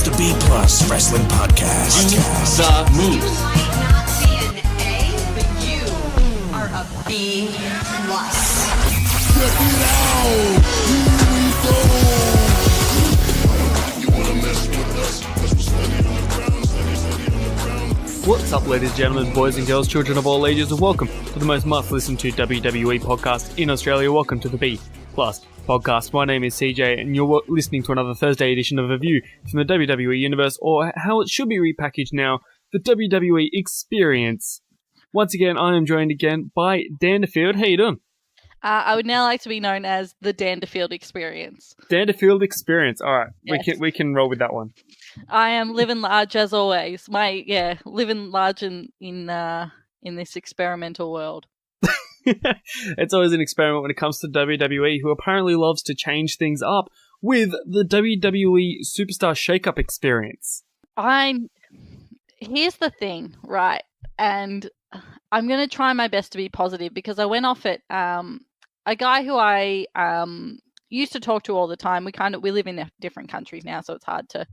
the B Plus Wrestling Podcast. The Moose. You might not be an A, but you are a B plus. Check it out! Here we go! You wanna mess with us? 'Cause we're steady on the ground, steady on the ground. What's up, ladies and gentlemen, boys and girls, children of all ages, and welcome to the most must-listen to WWE podcast in Australia. Welcome to the B Plus Podcast. My name is CJ, and you're listening to another Thursday edition of A View from the WWE Universe, or how it should be repackaged now, the WWE Experience. Once again, I am joined again by Danderikfield. How you doing? I would now like to be known as the Danderikfield Experience. Danderikfield Experience. All right, Yes. we can roll with that one. I am living large as always. Living large in this experimental world. It's always an experiment when it comes to WWE, who apparently loves to change things up with the WWE Superstar Shake-Up Experience. Here's the thing, right? And I'm going to try my best to be positive because I went off at a guy who I used to talk to all the time. We live in different countries now, so it's hard to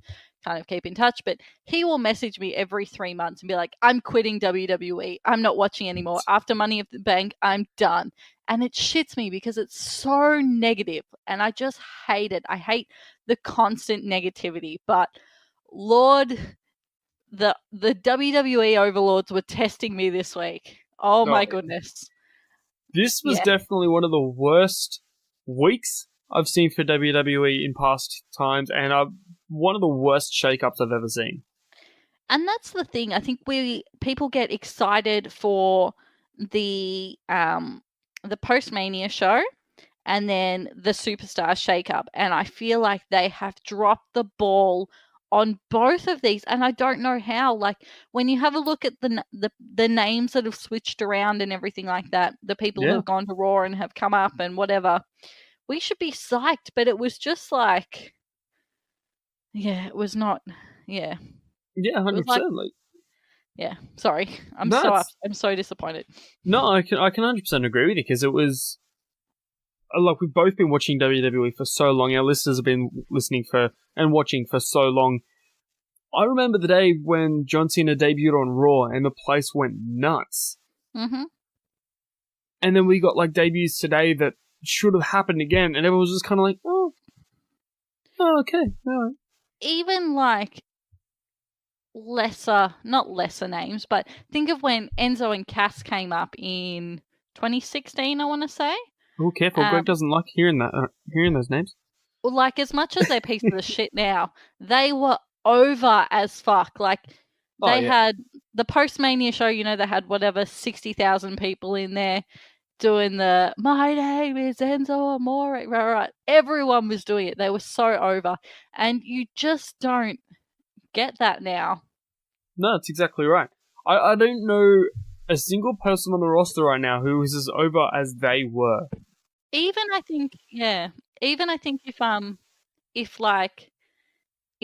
kind of keep in touch, but he will message me every 3 months and be like, I'm quitting WWE. I'm not watching anymore. After Money in the Bank, I'm done. And it shits me because it's so negative and I just hate it. I hate the constant negativity, but Lord, the WWE overlords were testing me this week. Oh my goodness. This was definitely one of the worst weeks I've seen for WWE in past times, and one of the worst shake-ups I've ever seen. And that's the thing. I think people get excited for the post-Mania show and then the Superstar shake-up, and I feel like they have dropped the ball on both of these, and I don't know how. Like, when you have a look at the names that have switched around and everything like that, the people who have gone to Raw and have come up and whatever, we should be psyched, but it was just like, it was not, Yeah, 100%. Sorry. I'm so disappointed. No, I can 100% agree with you, because it was, like, we've both been watching WWE for so long. Our listeners have been listening for and watching for so long. I remember the day when John Cena debuted on Raw and the place went nuts. Mm-hmm. And then we got, like, debuts today that should have happened again, and everyone was just kind of like, oh, okay, all right. Even, like, not lesser names, but think of when Enzo and Cass came up in 2016, I want to say. Oh, careful. Greg doesn't like hearing those names. Well, like, as much as they're pieces of shit now, they were over as fuck. Like, they had the post-Mania show, they had 60,000 people in there doing the, my name is Enzo Amore. Right. Everyone was doing it. They were so over. And you just don't get that now. No, that's exactly right. I don't know a single person on the roster right now who is as over as they were. Even I think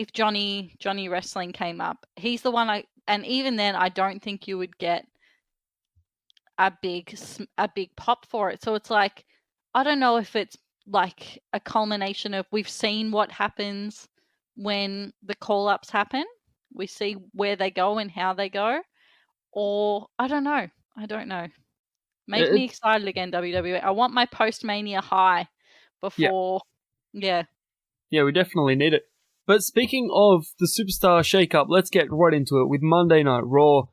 if Johnny Wrestling came up, he's the one and even then I don't think you would get a big pop for it. So it's like, I don't know if it's like a culmination of we've seen what happens when the call-ups happen. We see where they go and how they go, or I don't know. Make me excited again, WWE. I want my post-Mania high before. Yeah, we definitely need it. But speaking of the Superstar shake-up, let's get right into it with Monday Night Raw,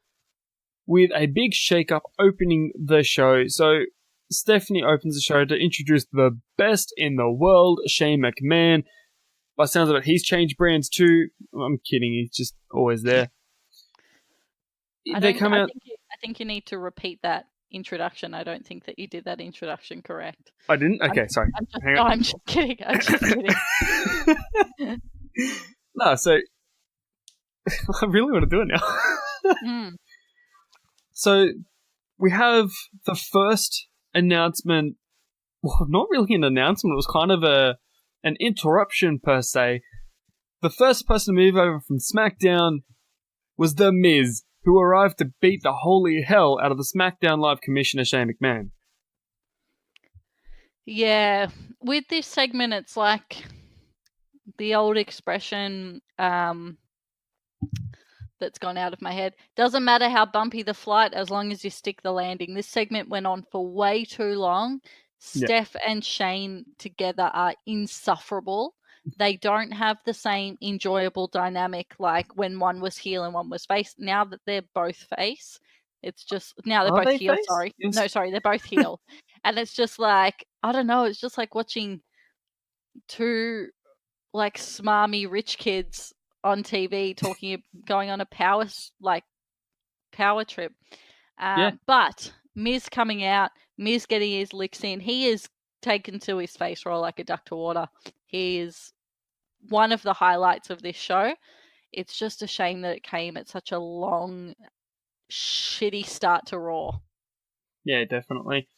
with a big shake-up opening the show. So Stephanie opens the show to introduce the best in the world, Shane McMahon. By the sounds of it, he's changed brands too. I'm kidding, he's just always there. I think you need to repeat that introduction. I don't think that you did that introduction correct. I didn't? Okay, sorry. I'm just kidding. No, so I really want to do it now. So we have the first announcement. Well, not really an announcement. It was kind of an interruption per se. The first person to move over from SmackDown was The Miz, who arrived to beat the holy hell out of the SmackDown Live Commissioner Shane McMahon. Yeah, with this segment, it's like the old expression, that's gone out of my head. Doesn't matter how bumpy the flight as long as you stick the landing. This segment went on for way too long. Yeah. Steph and Shane together are insufferable. They don't have the same enjoyable dynamic like when one was heel and one was face. Now that they're both face, it's just now they're Are both they heel. face? Sorry, Yes. no, sorry, they're both heel, and it's just like I don't know. It's just like watching two like smarmy rich kids on TV talking, going on a power trip. Yeah. But Miz coming out, Miz getting his licks in. He is taken to his face roll like a duck to water. He is one of the highlights of this show. It's just a shame that it came at such a long, shitty start to Raw. Yeah, definitely.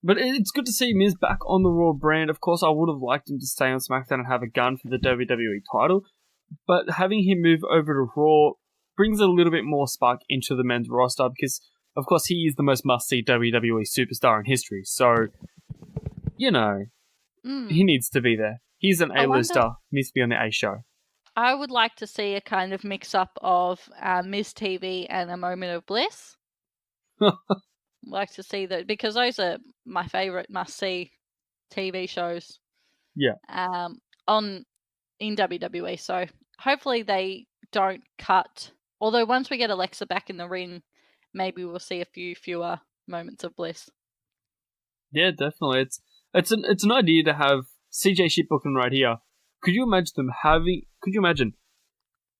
But it's good to see Miz back on the Raw brand. Of course, I would have liked him to stay on SmackDown and have a gun for the WWE title. But having him move over to Raw brings a little bit more spark into the men's roster because, of course, he is the most must-see WWE superstar in history. So, you know, he needs to be there. He's an A-lister. Needs to be on the A show. I would like to see a kind of mix-up of Miz TV and A Moment of Bliss. Like to see that because those are my favorite must-see TV shows. Yeah. In WWE. So hopefully they don't cut. Although once we get Alexa back in the ring, maybe we'll see a fewer moments of bliss. Yeah, definitely. It's an idea to have CJ Shipbooking right here. Could you imagine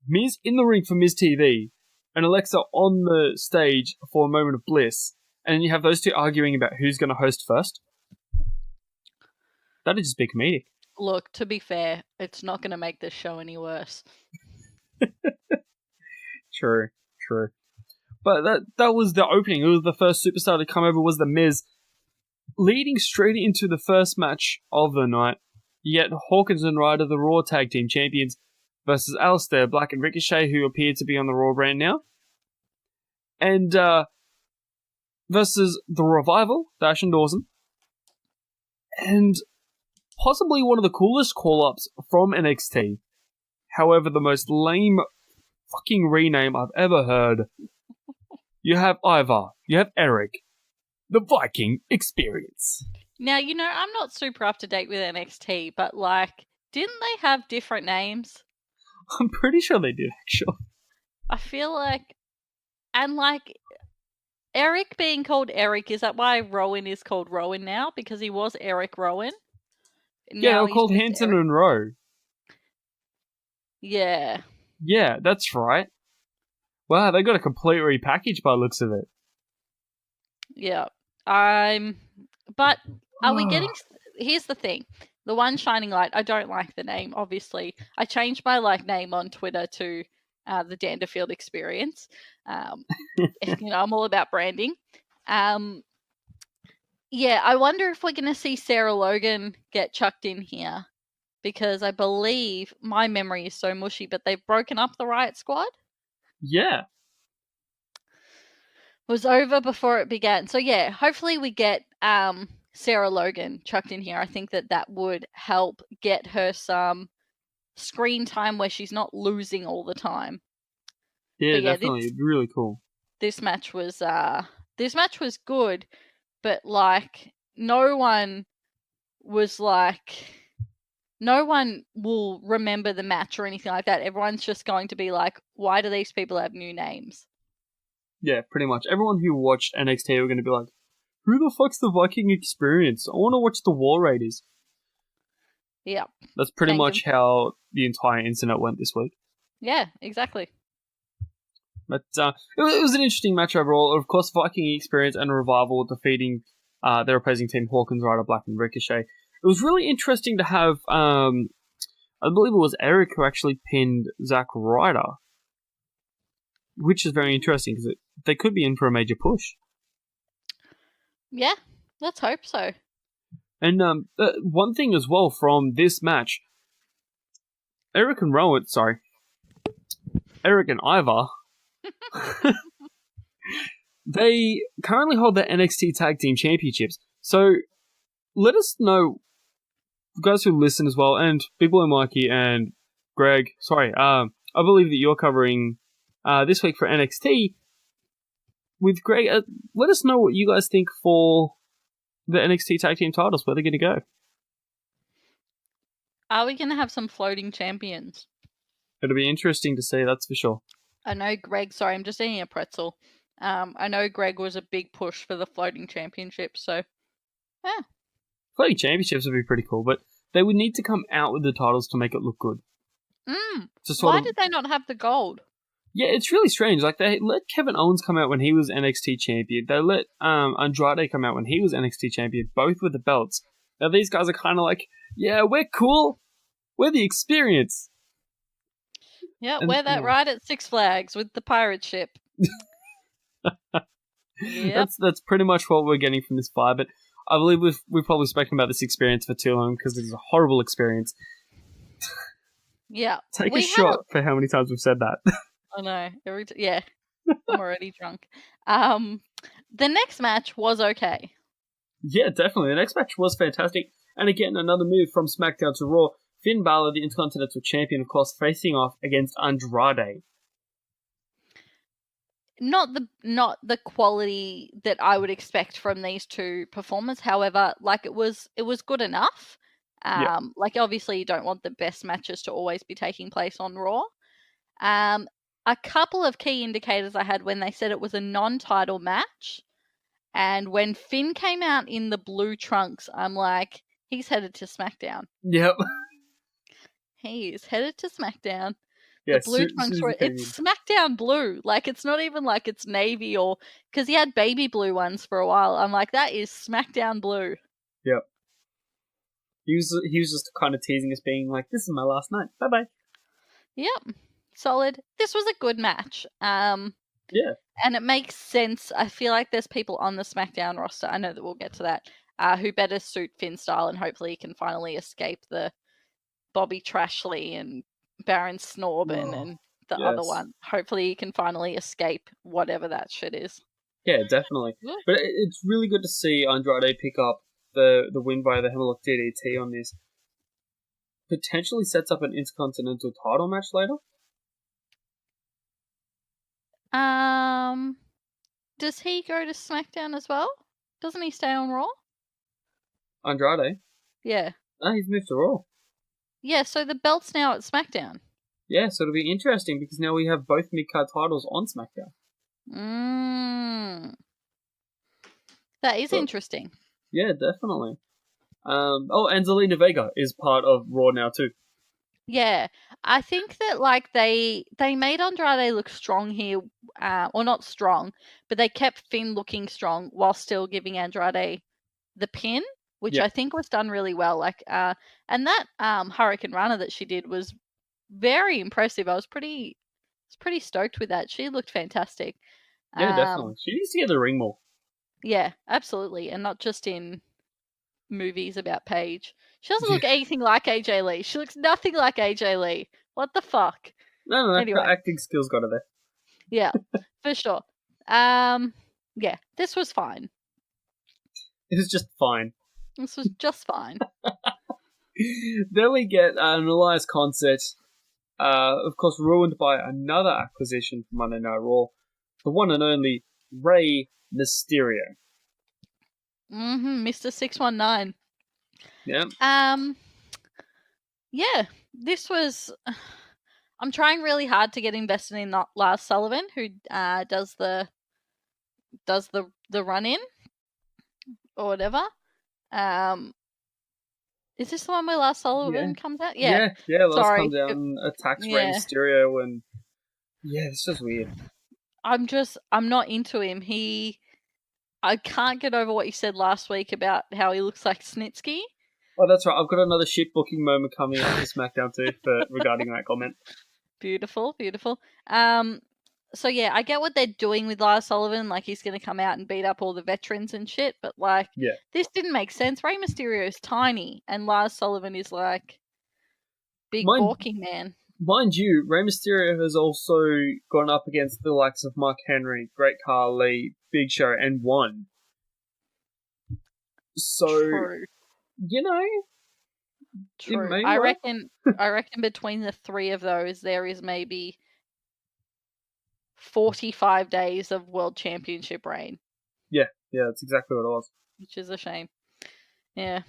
Miz in the ring for Miz TV and Alexa on the stage for A Moment of Bliss, and then you have those two arguing about who's going to host first? That'd just be comedic. Look, to be fair, it's not going to make this show any worse. True. But that was the opening. It was the first superstar to come over was The Miz. Leading straight into the first match of the night, you get Hawkins and Ryder, the Raw Tag Team Champions, versus Aleister Black and Ricochet, who appear to be on the Raw brand now. And versus The Revival, Dash and Dawson. And possibly one of the coolest call-ups from NXT. However, the most lame fucking rename I've ever heard. You have Ivar. You have Eric. The Viking Experience. Now, I'm not super up to date with NXT, but didn't they have different names? I'm pretty sure they did, actually. I feel like, and Eric being called Eric, is that why Rowan is called Rowan now? Because he was Eric Rowan? Yeah, they're called Hanson and Rowe. Yeah. Yeah, that's right. Wow, they got a complete repackage by the looks of it. Yeah. But are we getting... Here's the thing. The one shining light, I don't like the name, obviously. I changed my name on Twitter to the Danderikfield Experience. I'm all about branding. Yeah, I wonder if we're going to see Sarah Logan get chucked in here. Because I believe, my memory is so mushy, but they've broken up the Riot Squad? Yeah. Was over before it began. So yeah, hopefully we get Sarah Logan chucked in here. I think that would help get her some screen time where she's not losing all the time. Yeah, definitely. It'd be really cool. This match was good, but no one will remember the match or anything like that. Everyone's just going to be like, why do these people have new names? Yeah, pretty much. Everyone who watched NXT are going to be like, who the fuck's the Viking Experience? I want to watch the War Raiders. Yeah. That's pretty much how the entire internet went this week. Yeah, exactly. But it was an interesting match overall. Of course, Viking Experience and Revival defeating their opposing team, Hawkins, Ryder, Black, and Ricochet. It was really interesting to have, I believe it was Eric who actually pinned Zack Ryder, which is very interesting because they could be in for a major push. Yeah, let's hope so. And one thing as well from this match, Eric and Ivar, they currently hold the NXT Tag Team Championships. So let us know, guys who listen as well, and Big Boy Mikey and Greg, I believe that you're covering this week for NXT with Greg. Let us know what you guys think for the NXT Tag Team titles, where they're going to go. Are we going to have some floating champions? It'll be interesting to see, that's for sure. I know Greg, sorry, I'm just eating a pretzel. I know Greg was a big push for the floating championship, so yeah. Floating championships would be pretty cool, but they would need to come out with the titles to make it look good. Why did they not have the gold? Yeah, it's really strange. Like, they let Kevin Owens come out when he was NXT champion. They let Andrade come out when he was NXT champion, both with the belts. Now these guys are kind of like, yeah, we're cool. We're the Experience. Yeah, we're that ride at Six Flags with the pirate ship. Yep. That's pretty much what we're getting from this vibe. But I believe we've probably spoken about this experience for too long because it is a horrible experience. Yeah. Take a shot for how many times we've said that. I know. Yeah. I'm already drunk. The next match was okay. Yeah, definitely. The next match was fantastic. And again, another move from SmackDown to Raw. Finn Balor, the Intercontinental Champion, of course, facing off against Andrade. Not the quality that I would expect from these two performers. However, like it was good enough. Like obviously you don't want the best matches to always be taking place on Raw. A couple of key indicators I had when they said it was a non-title match, and when Finn came out in the blue trunks, I'm like, he's headed to SmackDown. Yep. He is headed to SmackDown. Yeah, the blue trunks were it's SmackDown blue. Like it's not even like it's navy or because he had baby blue ones for a while. I'm like, that is SmackDown blue. Yep. He was just kind of teasing us, being like, "This is my last night. Bye bye." Yep. Solid. This was a good match. Yeah. And it makes sense. I feel like there's people on the SmackDown roster, I know that we'll get to that, who better suit Finn style, and hopefully he can finally escape the Bobby Trashley and Baron Snorbin and the other one. Hopefully he can finally escape whatever that shit is. Yeah, definitely. Yeah. But it's really good to see Andrade pick up the win by the Hemlock DDT on this. Potentially sets up an Intercontinental title match later. Does he go to SmackDown as well? Doesn't he stay on Raw? Andrade? Yeah. No, he's moved to Raw. Yeah, so the belt's now at SmackDown. Yeah, so it'll be interesting because now we have both mid-card titles on SmackDown. That is interesting. Yeah, definitely. And Zelina Vega is part of Raw now too. Yeah, I think that like they made Andrade look strong here, or not strong, but they kept Finn looking strong while still giving Andrade the pin, which I think was done really well. Like, and that Hurricane Runner that she did was very impressive. I was pretty stoked with that. She looked fantastic. Yeah, definitely. She needs to get the ring more. Yeah, absolutely, and not just in movies about Paige. She doesn't look anything like AJ Lee. She looks nothing like AJ Lee. What the fuck? No, anyway. her acting skills got her there. Yeah, for sure. Yeah, this was fine. It was just fine. This was just fine. Then we get an Elias concert, of course ruined by another acquisition from Monday Night Raw. The one and only Rey Mysterio. Mr. 619. Yeah. Yeah, this was... I'm trying really hard to get invested in Lars Sullivan, who does the run-in or whatever. Is this the one where Lars Sullivan comes out? Yeah. Lars comes out and attacks Rey Mysterio, and it's just weird. I'm not into him. I can't get over what you said last week about how he looks like Snitsky. Oh, that's right. I've got another shit booking moment coming up to SmackDown too regarding that comment. Beautiful, beautiful. So yeah, I get what they're doing with Lars Sullivan. Like he's going to come out and beat up all the veterans and shit. But like, this didn't make sense. Rey Mysterio is tiny, and Lars Sullivan is like big balking man. Mind you, Rey Mysterio has also gone up against the likes of Mark Henry, Great Khali, Big Show, and won. So, True. True. I reckon between the three of those, there is maybe 45 days of World Championship reign. Yeah, that's exactly what it was. Which is a shame. Yeah.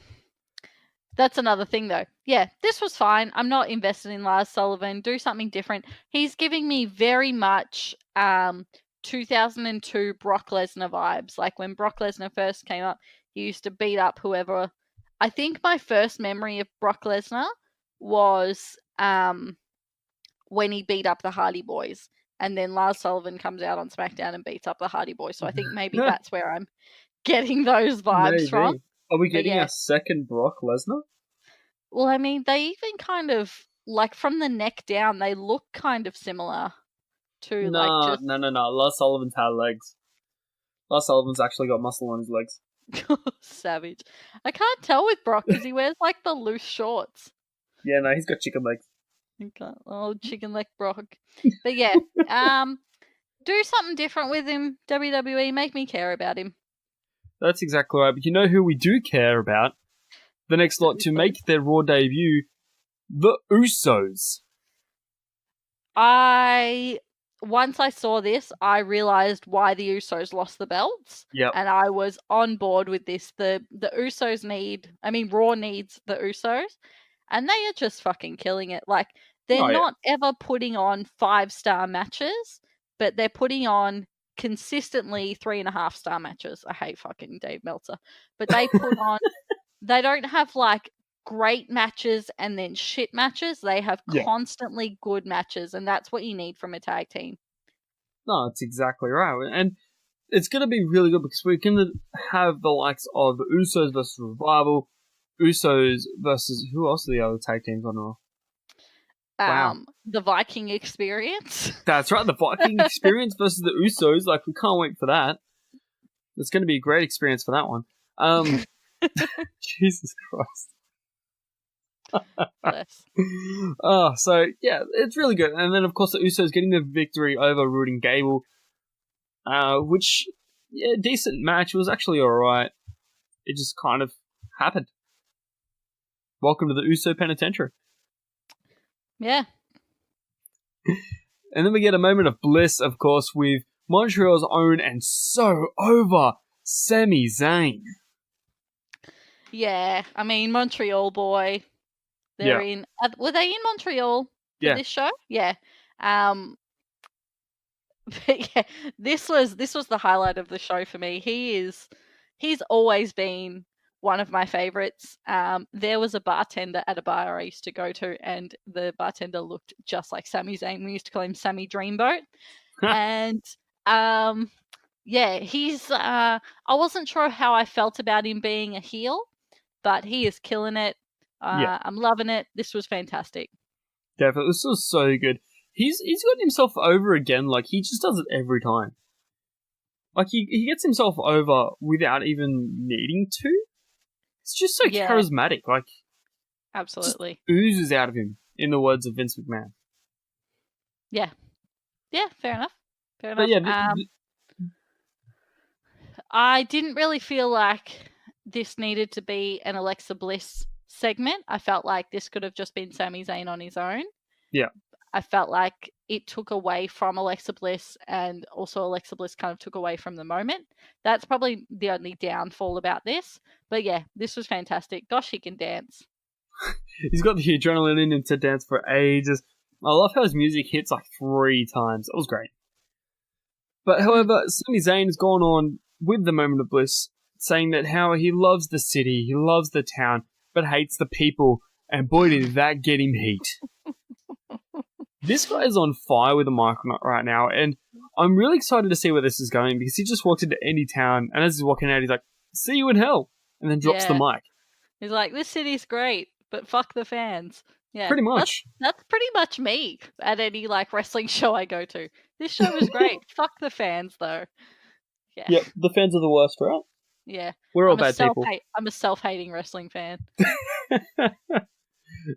That's another thing, though. Yeah, this was fine. I'm not invested in Lars Sullivan. Do something different. He's giving me very much 2002 Brock Lesnar vibes. Like when Brock Lesnar first came up, he used to beat up whoever. I think my first memory of Brock Lesnar was when he beat up the Hardy Boys. And then Lars Sullivan comes out on SmackDown and beats up the Hardy Boys. So I think maybe that's where I'm getting those vibes from. Are we getting a second Brock Lesnar? Well, I mean, they even kind of, like, from the neck down, they look kind of similar to, No. Lars Sullivan's had legs. Lars Sullivan's actually got muscle on his legs. Savage. I can't tell with Brock because he wears, like, the loose shorts. Yeah, no, he's got chicken legs. Oh, chicken leg Brock. But yeah, do something different with him, WWE. Make me care about him. That's exactly right. But you know who we do care about? The next lot to make their Raw debut, the Usos. Once I saw this, I realized why the Usos lost the belts. Yep. And I was on board with this. The Usos Raw needs the Usos. And they are just fucking killing it. Like, they're not ever putting on 5-star matches, but they're putting on consistently 3.5-star matches. I hate fucking Dave Meltzer. But they put on, they don't have like great matches and then shit matches. They have constantly good matches, and that's what you need from a tag team. No, that's exactly right. And it's going to be really good because we're going to have the likes of the Usos versus Revival, Usos versus, who else are the other tag teams on Raw? Wow. The Viking Experience. That's right, the Viking Experience versus the Usos. Like, we can't wait for that. It's going to be a great experience for that one. Jesus Christ. Bless. So, yeah, it's really good. And then, of course, the Usos getting the victory over Roode and Gable, which, decent match. It was actually alright. It just kind of happened. Welcome to the Uso Penitentiary. Yeah. And then we get a moment of bliss, of course, with Montreal's own and so over Sami Zayn. Yeah, I mean, Montreal boy. They're in. Were they in Montreal for this show? Yeah. But yeah, this was the highlight of the show for me. He's always been one of my favorites. There was a bartender at a bar I used to go to, and the bartender looked just like Sami Zayn. We used to call him Sammy Dreamboat. And he's I wasn't sure how I felt about him being a heel, but he is killing it. I'm loving it. This was fantastic. Definitely, this was so good. He's got himself over again. Like, he just does it every time. Like, he gets himself over without even needing to. It's just so charismatic. Like, absolutely oozes out of him, in the words of Vince McMahon. Yeah, fair enough. But yeah, I didn't really feel like this needed to be an Alexa Bliss segment. I felt like this could have just been Sami Zayn on his own. Yeah. I felt like it took away from Alexa Bliss, and also Alexa Bliss kind of took away from the moment. That's probably the only downfall about this. But yeah, this was fantastic. Gosh, he can dance. He's got the adrenaline in him to dance for ages. I love how his music hits like 3 times. It was great. But however, Sami Zayn has gone on with the moment of bliss, saying that how he loves the city, he loves the town, but hates the people. And boy, did that get him heat. This guy is on fire with a mic right now, and I'm really excited to see where this is going, because he just walked into any town, and as he's walking out, he's like, "See you in hell," and then drops the mic. He's like, "This city's great, but fuck the fans." Yeah, pretty much. That's pretty much me at any like wrestling show I go to. This show is great. Fuck the fans, though. Yeah. Yep, the fans are the worst, right? Yeah. We're all bad people. I'm a self-hating wrestling fan.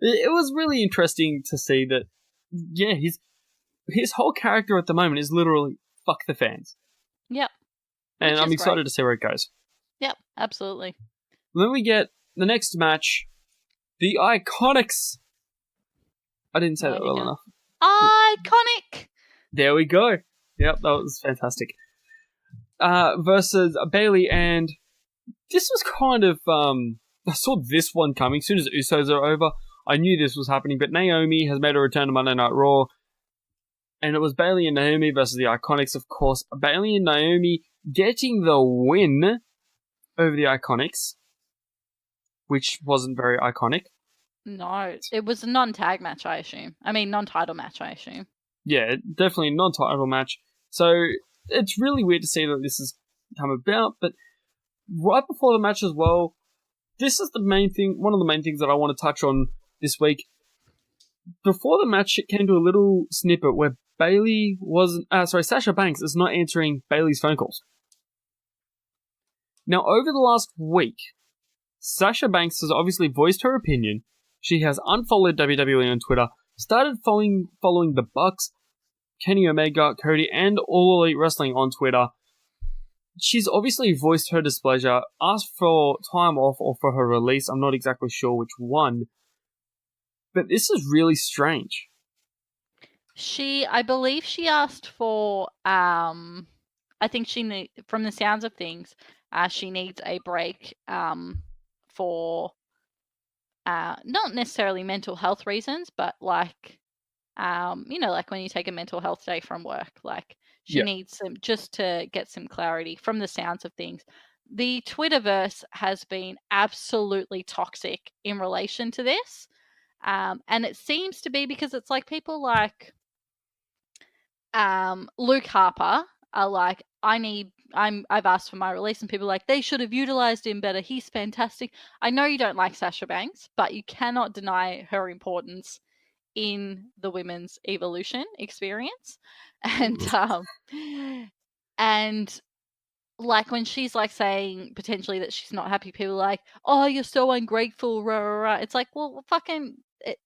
It was really interesting to see that. Yeah, his whole character at the moment is literally fuck the fans. Yep. And I'm excited to see where it goes. Yep, absolutely. Then we get the next match, the Iconics. I didn't say that well enough. Iconic! There we go. Yep, that was fantastic. Versus Bailey, and this was kind of, I saw this one coming. As soon as the Usos are over, I knew this was happening, but Naomi has made a return to Monday Night Raw, and it was Bailey and Naomi versus the Iconics, of course. Bailey and Naomi getting the win over the Iconics, which wasn't very iconic. No, it was a non-tag match, I assume. I mean, non-title match, I assume. Yeah, definitely a non-title match. So it's really weird to see that this has come about, but right before the match as well, this is the main thing, one of the main things that I want to touch on this week. Before the match, it came to a little snippet where Sasha Banks is not answering Bailey's phone calls. Now, over the last week, Sasha Banks has obviously voiced her opinion. She has unfollowed WWE on Twitter, started following the Bucks, Kenny Omega, Cody, and All Elite Wrestling on Twitter. She's obviously voiced her displeasure, asked for time off or for her release. I'm not exactly sure which one. But this is really strange. I believe she asked for, I think from the sounds of things, she needs a break for not necessarily mental health reasons, but like, like when you take a mental health day from work, like she needs some, just to get some clarity from the sounds of things. The Twitterverse has been absolutely toxic in relation to this. And it seems to be because it's like people like Luke Harper are like, I've asked for my release, and people are like, they should have utilized him better. He's fantastic. I know you don't like Sasha Banks, but you cannot deny her importance in the women's evolution experience. And like when she's like saying potentially that she's not happy, people are like, oh, you're so ungrateful, rah, rah, rah. It's like, well,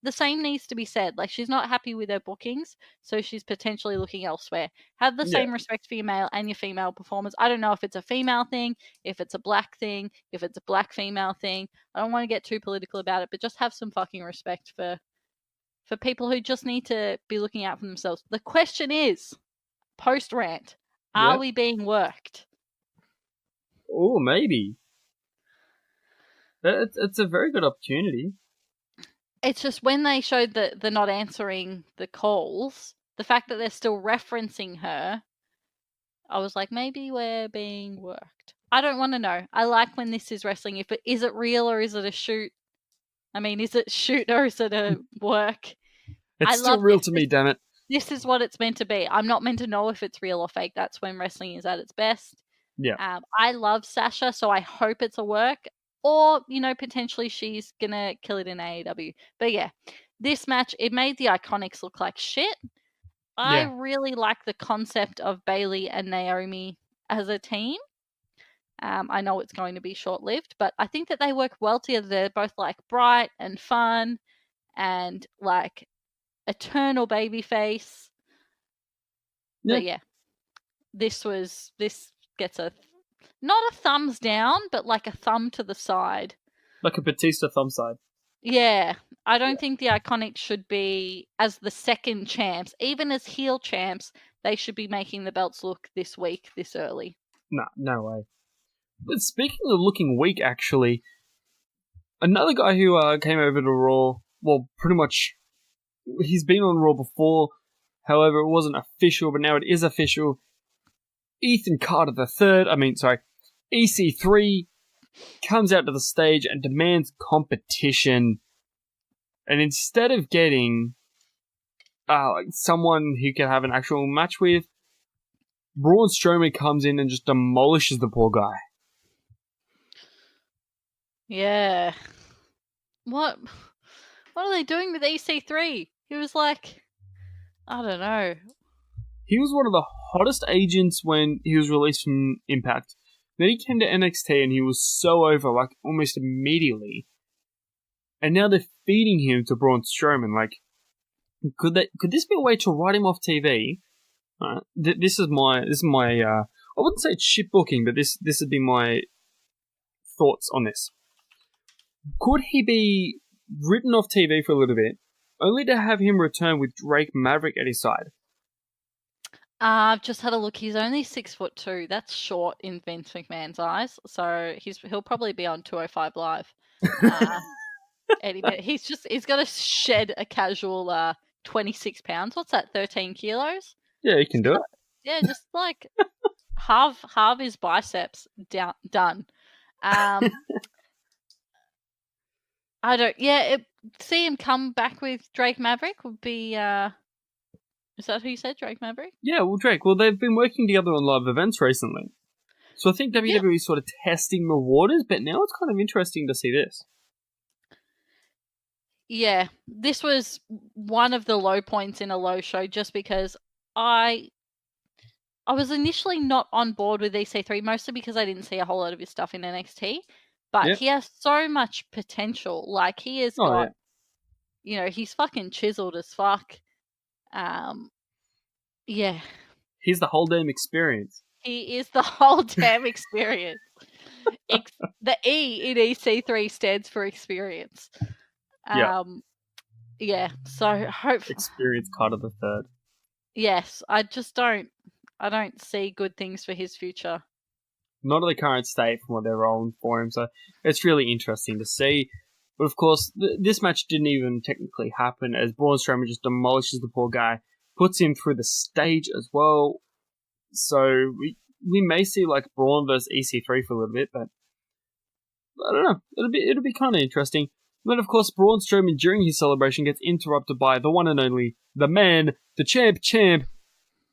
the same needs to be said. Like, she's not happy with her bookings, so she's potentially looking elsewhere. Have the same respect for your male and your female performers. I don't know if it's a female thing, if it's a black thing, if it's a black female thing. I don't want to get too political about it, but just have some fucking respect for people who just need to be looking out for themselves. The question is, post-rant, are we being worked? Oh, maybe. It's a very good opportunity. It's just when they showed the not answering the calls, the fact that they're still referencing her, I was like, maybe we're being worked. I don't want to know. I like when this is wrestling. Is it real or is it a shoot? I mean, is it shoot or is it a work? It's still real to me, damn it. This is what it's meant to be. I'm not meant to know if it's real or fake. That's when wrestling is at its best. Yeah. I love Sasha, so I hope it's a work. Or, potentially she's going to kill it in AEW. But yeah, this match, it made the Iconics look like shit. I really like the concept of Bailey and Naomi as a team. I know it's going to be short-lived, but I think that they work well together. They're both like bright and fun and like eternal babyface. Yeah. But yeah, this gets not a thumbs down, but like a thumb to the side. Like a Batista thumb side. Yeah. I don't think the Iconics should be, as the second champs, even as heel champs, they should be making the belts look this weak, this early. Nah, no way. But speaking of looking weak, actually, another guy who came over to Raw, well, pretty much, he's been on Raw before, however, it wasn't official, but now it is official. Ethan Carter III, EC3, comes out to the stage and demands competition. And instead of getting someone who can have an actual match with, Braun Strowman comes in and just demolishes the poor guy. Yeah. What are they doing with EC3? He was like, I don't know. He was one of the hottest agents when he was released from Impact. Then he came to NXT and he was so over, like, almost immediately. And now they're feeding him to Braun Strowman. Like, could this be a way to write him off TV? This is my I wouldn't say it's shit booking, but this would be my thoughts on this. Could he be written off TV for a little bit, only to have him return with Drake Maverick at his side? I've just had a look. He's only 6'2". That's short in Vince McMahon's eyes. So he'll probably be on 205 Live. Any minute. He's got to shed a casual 26 pounds. What's that? 13 kilos. Yeah, he can do it. Yeah, just like halve his biceps done. I don't. Yeah, see him come back with Drake Maverick would be. Is that who you said, Drake Maverick? Yeah, well, Drake. Well, they've been working together on live events recently, so I think WWE is sort of testing the waters. But now it's kind of interesting to see this. Yeah, this was one of the low points in a low show, just because I was initially not on board with EC3, mostly because I didn't see a whole lot of his stuff in NXT. But he has so much potential. Like, he has got, he's fucking chiseled as fuck. Yeah. He's the whole damn experience. He is the whole damn experience. The E in EC3 stands for experience. Yeah, so hopefully... Experience Carter the Third. Yes, I don't see good things for his future. Not at the current state from what they're rolling for him, so it's really interesting to see. But of course, this match didn't even technically happen, as Braun Strowman just demolishes the poor guy, puts him through the stage as well. So we may see like Braun versus EC3 for a little bit, but I don't know. It'll be kind of interesting. Then of course, Braun Strowman during his celebration gets interrupted by the one and only, the man, the champ,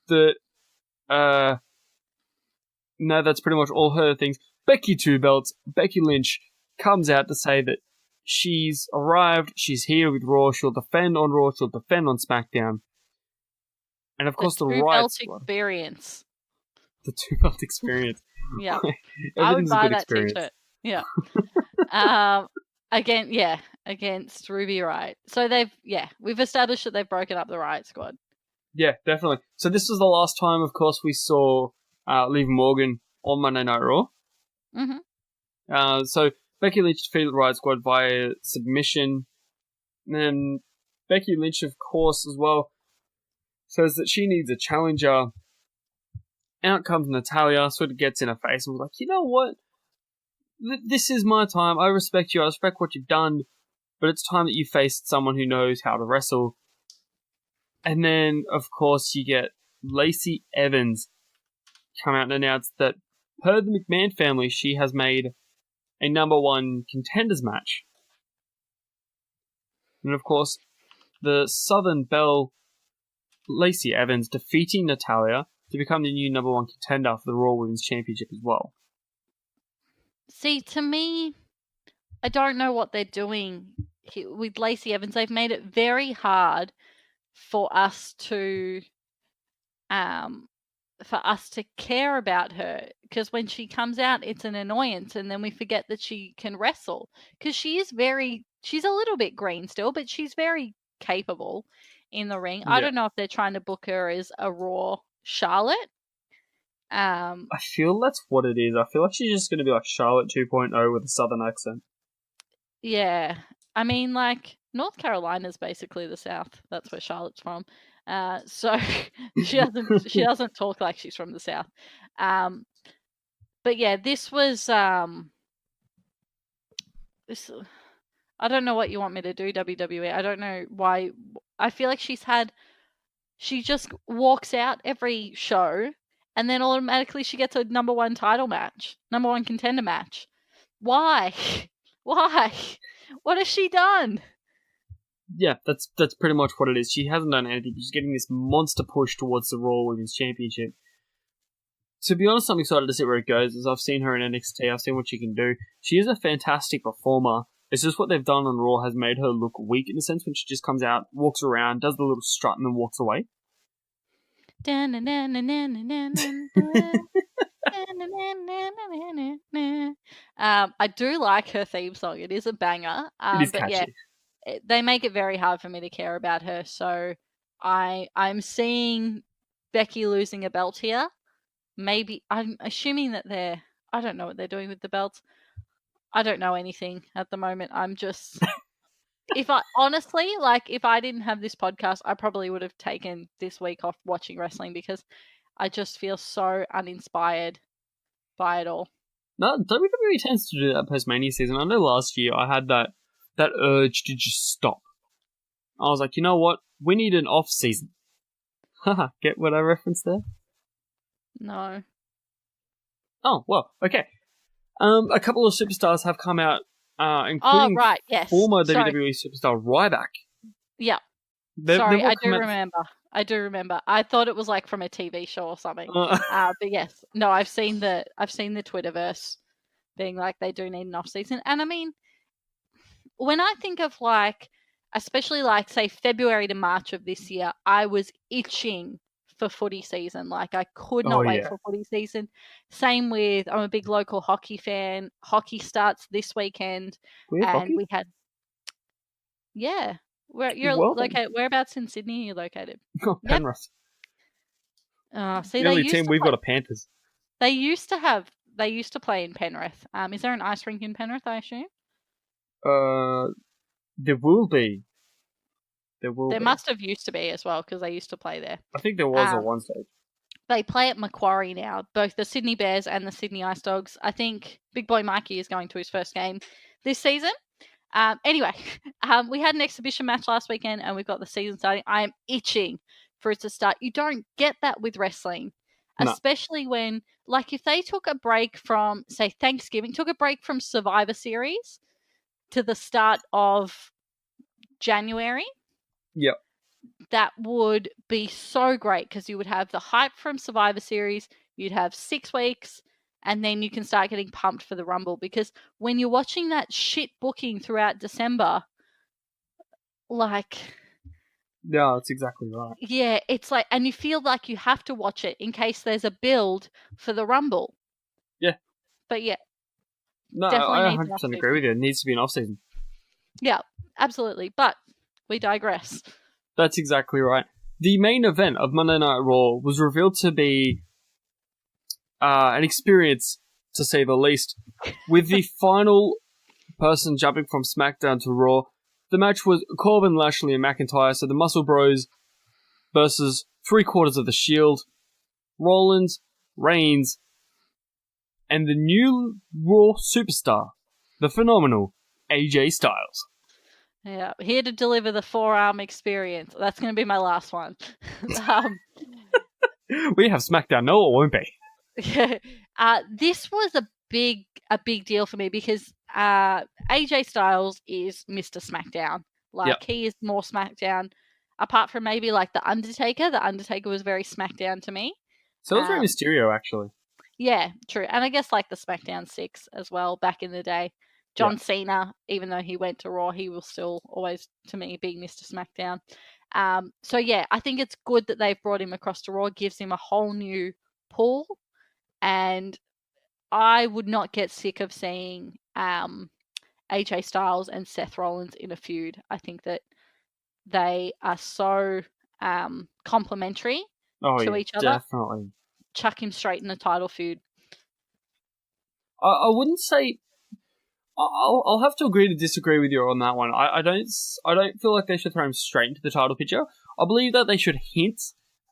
the no, that's pretty much all her things. Becky Two Belts, Becky Lynch, comes out to say that she's arrived, she's here with Raw, she'll defend on Raw, she'll defend on SmackDown. And of course the Riot Squad. Experience. The Two Belt Experience. Yeah. I would buy that t-shirt. Yeah. Against Ruby Riot. So we've established that they've broken up the Riot Squad. Yeah, definitely. So this was the last time, of course, we saw Liv Morgan on Monday Night Raw. Mm-hmm. So Becky Lynch defeated the Riot Squad via submission. And then Becky Lynch, of course, as well, says that she needs a challenger. Out comes Natalya, sort of gets in her face and was like, you know what? This is my time. I respect you. I respect what you've done. But it's time that you faced someone who knows how to wrestle. And then, of course, you get Lacey Evans come out and announce that per the McMahon family, she has made a #1 contenders match. And of course, the Southern Belle, Lacey Evans, defeating Natalya to become the new #1 contender for the Raw Women's Championship as well. See, to me, I don't know what they're doing with Lacey Evans. They've made it very hard for us to care about her, because when she comes out, it's an annoyance, and then we forget that she can wrestle, because she's a little bit green still, but she's very capable in the ring. Yeah. I don't know if they're trying to book her as a Raw Charlotte. I feel that's what it is. I feel like she's just going to be like Charlotte 2.0 with a southern accent. Yeah. I mean, like, North Carolina's basically the South. That's where Charlotte's from. So she doesn't talk like she's from the South. But yeah, this was this. I don't know what you want me to do, WWE. I don't know why. I feel like she just walks out every show, and then automatically she gets a #1 title match, #1 contender match. Why? Why? What has she done? Yeah, that's pretty much what it is. She hasn't done anything. She's getting this monster push towards the Raw Women's Championship. To be honest, I'm excited to see where it goes, as I've seen her in NXT. I've seen what she can do. She is a fantastic performer. It's just what they've done on Raw has made her look weak in a sense, when she just comes out, walks around, does the little strut, and then walks away. I do like her theme song. It is a banger. It is catchy. Yeah, they make it very hard for me to care about her. So I'm seeing Becky losing a belt here. Maybe I'm assuming that I don't know what they're doing with the belts. I don't know anything at the moment. I'm just if I didn't have this podcast, I probably would have taken this week off watching wrestling, because I just feel so uninspired by it all. No, WWE tends to do that post-Mania season. I know last year I had that urge to just stop. I was like, you know what? We need an off-season. Haha, get what I referenced there? No. Oh, well, okay. A couple of superstars have come out, including former WWE superstar Ryback. Yeah. Sorry, I do remember. I thought it was like from a TV show or something. But yes, no, I've seen the Twitterverse being like they do need an off season, and I mean, when I think of like, especially like say February to March of this year, I was itching for footy season. Like I could not wait for footy season. Same with I'm a big local hockey fan. Hockey starts this weekend, we had Where you're located? Whereabouts in Sydney are you located? Penrith. See, the only team we've got are Panthers. They used to play in Penrith. Is there an ice rink in Penrith? I assume. There will be. There must have used to be as well because they used to play there. I think there was at one stage. They play at Macquarie now. Both the Sydney Bears and the Sydney Ice Dogs. I think Big Boy Mikey is going to his first game this season. Anyway, we had an exhibition match last weekend and we've got the season starting. I am itching for it to start. You don't get that with wrestling, especially when, like, if they took a break from, say, Thanksgiving, took a break from Survivor Series to the start of January. Yep. That would be so great because you would have the hype from Survivor Series. You'd have 6 weeks. And then you can start getting pumped for the Rumble because when you're watching that shit booking throughout December, like... Yeah, that's exactly right. Yeah, it's like... And you feel like you have to watch it in case there's a build for the Rumble. Yeah. But yeah. No, I 100% agree with you. It needs to be an off-season. Yeah, absolutely. But we digress. That's exactly right. The main event of Monday Night Raw was revealed to be... an experience, to say the least. With the final person jumping from SmackDown to Raw, the match was Corbin, Lashley, and McIntyre, so the Muscle Bros versus 3/4 of the Shield, Rollins, Reigns, and the new Raw superstar, the phenomenal AJ Styles. Yeah, here to deliver the forearm experience. That's going to be my last one. We have SmackDown. No, it won't be. This was a big deal for me because AJ Styles is Mr. SmackDown. He is more SmackDown. Apart from maybe like The Undertaker. The Undertaker was very SmackDown to me. So was Rey Mysterio, actually. Yeah, true. And I guess like the SmackDown 6 as well back in the day. John Cena, even though he went to Raw, he will still always, to me, be Mr. SmackDown. So yeah, I think it's good that they've brought him across to Raw. Gives him a whole new pull. And I would not get sick of seeing AJ Styles and Seth Rollins in a feud. I think that they are so complementary to each other. Definitely. Chuck him straight in a title feud. I wouldn't say... I'll have to agree to disagree with you on that one. I don't feel like they should throw him straight into the title picture. I believe that they should hint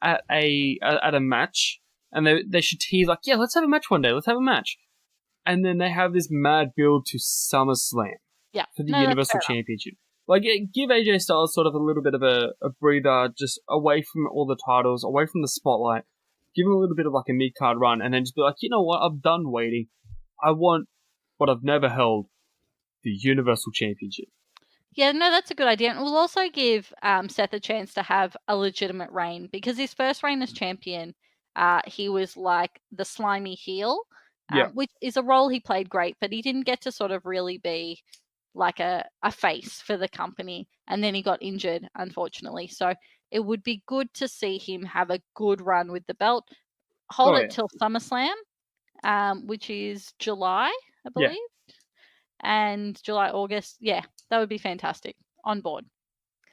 at a match... And they should tease like, yeah, let's have a match one day. Let's have a match. And then they have this mad build to SummerSlam. Yeah. For the Universal Championship. Like, give AJ Styles sort of a little bit of a breather, just away from all the titles, away from the spotlight. Give him a little bit of like a mid-card run, and then just be like, you know what, I'm done waiting. I want what I've never held, the Universal Championship. Yeah, no, that's a good idea. And we'll also give Seth a chance to have a legitimate reign, because his first reign as champion... he was like the slimy heel, which is a role he played great, but he didn't get to sort of really be like a face for the company. And then he got injured, unfortunately. So it would be good to see him have a good run with the belt. Hold it till SummerSlam, which is July, I believe. Yeah. And July, August. Yeah, that would be fantastic. On board.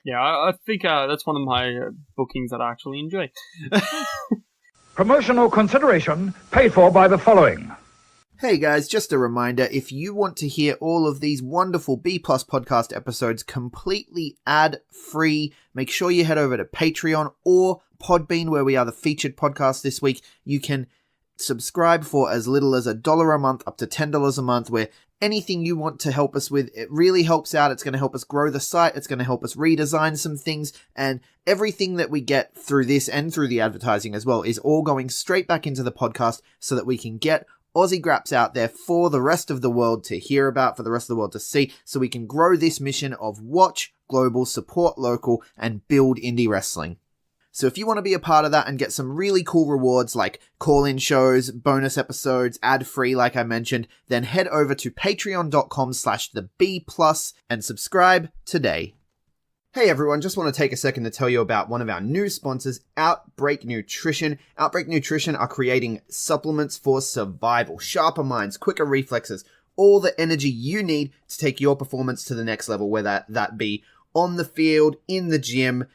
Yeah, I think that's one of my bookings that I actually enjoy. Promotional consideration paid for by the following. Hey guys, just a reminder, if you want to hear all of these wonderful B Plus podcast episodes completely ad-free, make sure you head over to Patreon or Podbean, where we are the featured podcast this week. You can subscribe for as little as $1 a month up to $10 a month, where anything you want to help us with, it really helps out. It's going to help us grow the site. It's going to help us redesign some things, and everything that we get through this and through the advertising as well is all going straight back into the podcast so that we can get Aussie Graps out there for the rest of the world to hear about, for the rest of the world to see, so we can grow this mission of watch global, support local, and build indie wrestling. So if you want to be a part of that and get some really cool rewards like call-in shows, bonus episodes, ad-free like I mentioned, then head over to patreon.com/theb+ and subscribe today. Hey everyone, just want to take a second to tell you about one of our new sponsors, OUTBREAK NUTRITION. OUTBREAK NUTRITION are creating supplements for survival, sharper minds, quicker reflexes, all the energy you need to take your performance to the next level, whether that be on the field, in the gym,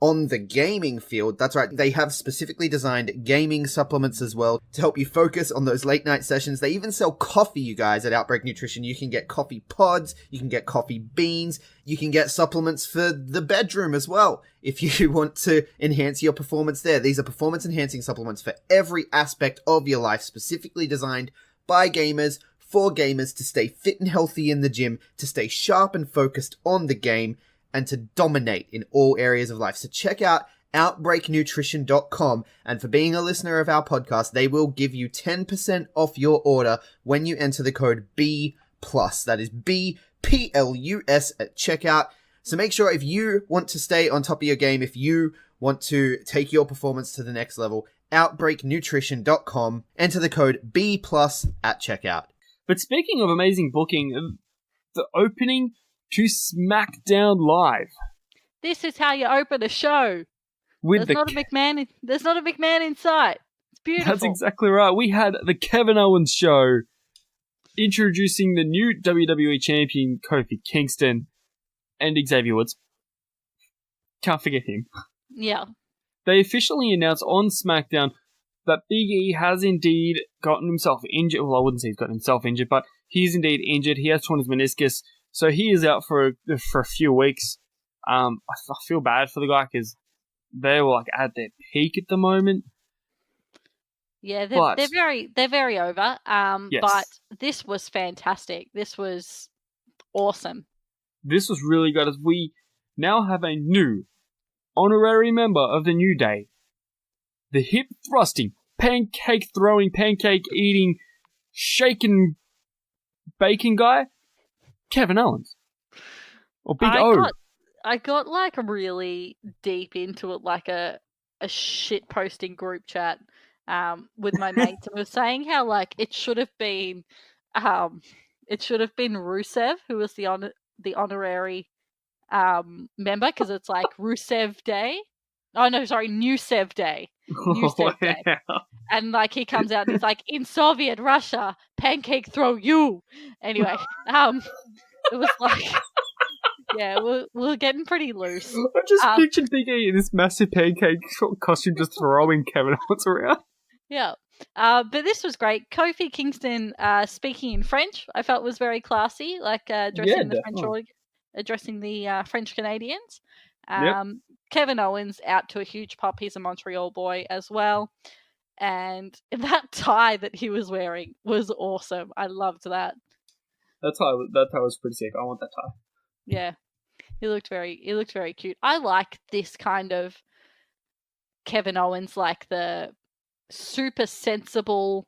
on the gaming field. That's right, they have specifically designed gaming supplements as well to help you focus on those late night sessions. They even sell coffee, you guys, at OUTBREAK NUTRITION. You can get coffee pods, you can get coffee beans, you can get supplements for the bedroom as well if you want to enhance your performance there. These are performance enhancing supplements for every aspect of your life, specifically designed by gamers, for gamers, to stay fit and healthy in the gym, to stay sharp and focused on the game, and to dominate in all areas of life. So check out OUTBREAKNutrition.com, and for being a listener of our podcast, they will give you 10% off your order when you enter the code B+. That is BPLUS at checkout. So make sure, if you want to stay on top of your game, if you want to take your performance to the next level, OUTBREAKNutrition.com, enter the code B+ at checkout. But speaking of amazing booking, the opening to SmackDown Live. This is how you open a show. With There's not a McMahon in sight. It's beautiful. That's exactly right. We had the Kevin Owens show introducing the new WWE Champion Kofi Kingston and Xavier Woods. Can't forget him. Yeah. They officially announced on SmackDown that Big E has indeed gotten himself injured. Well, I wouldn't say he's gotten himself injured, but he's indeed injured. He has torn his meniscus. So he is out for a few weeks. I feel bad for the guy because they were at their peak at the moment. Yeah, they're very over. Yes. But this was fantastic. This was awesome. This was really good, as we now have a new honorary member of the New Day, the hip thrusting, pancake throwing, pancake eating, shaking bacon guy, Kevin Owens. Or Big O. I got really deep into it, like a shit posting group chat with my mates, and was saying how it should have been Rusev who was the honorary member, because it's Rusev Day. Oh no, sorry, Newsev Day. Newsev Day. Yeah. And he comes out and he's like, in Soviet Russia, pancake throw you. Anyway, it was yeah, we're getting pretty loose. I just pictured Big E in this massive pancake costume just throwing Kevin Owens around. Yeah. But this was great. Kofi Kingston speaking in French, I felt was very classy, addressing the French Canadians. Kevin Owens out to a huge pop. He's a Montreal boy as well. And that tie that he was wearing was awesome. I loved that. That tie was pretty sick. I want that tie. Yeah. He looked very cute. I like this kind of Kevin Owens, the super sensible,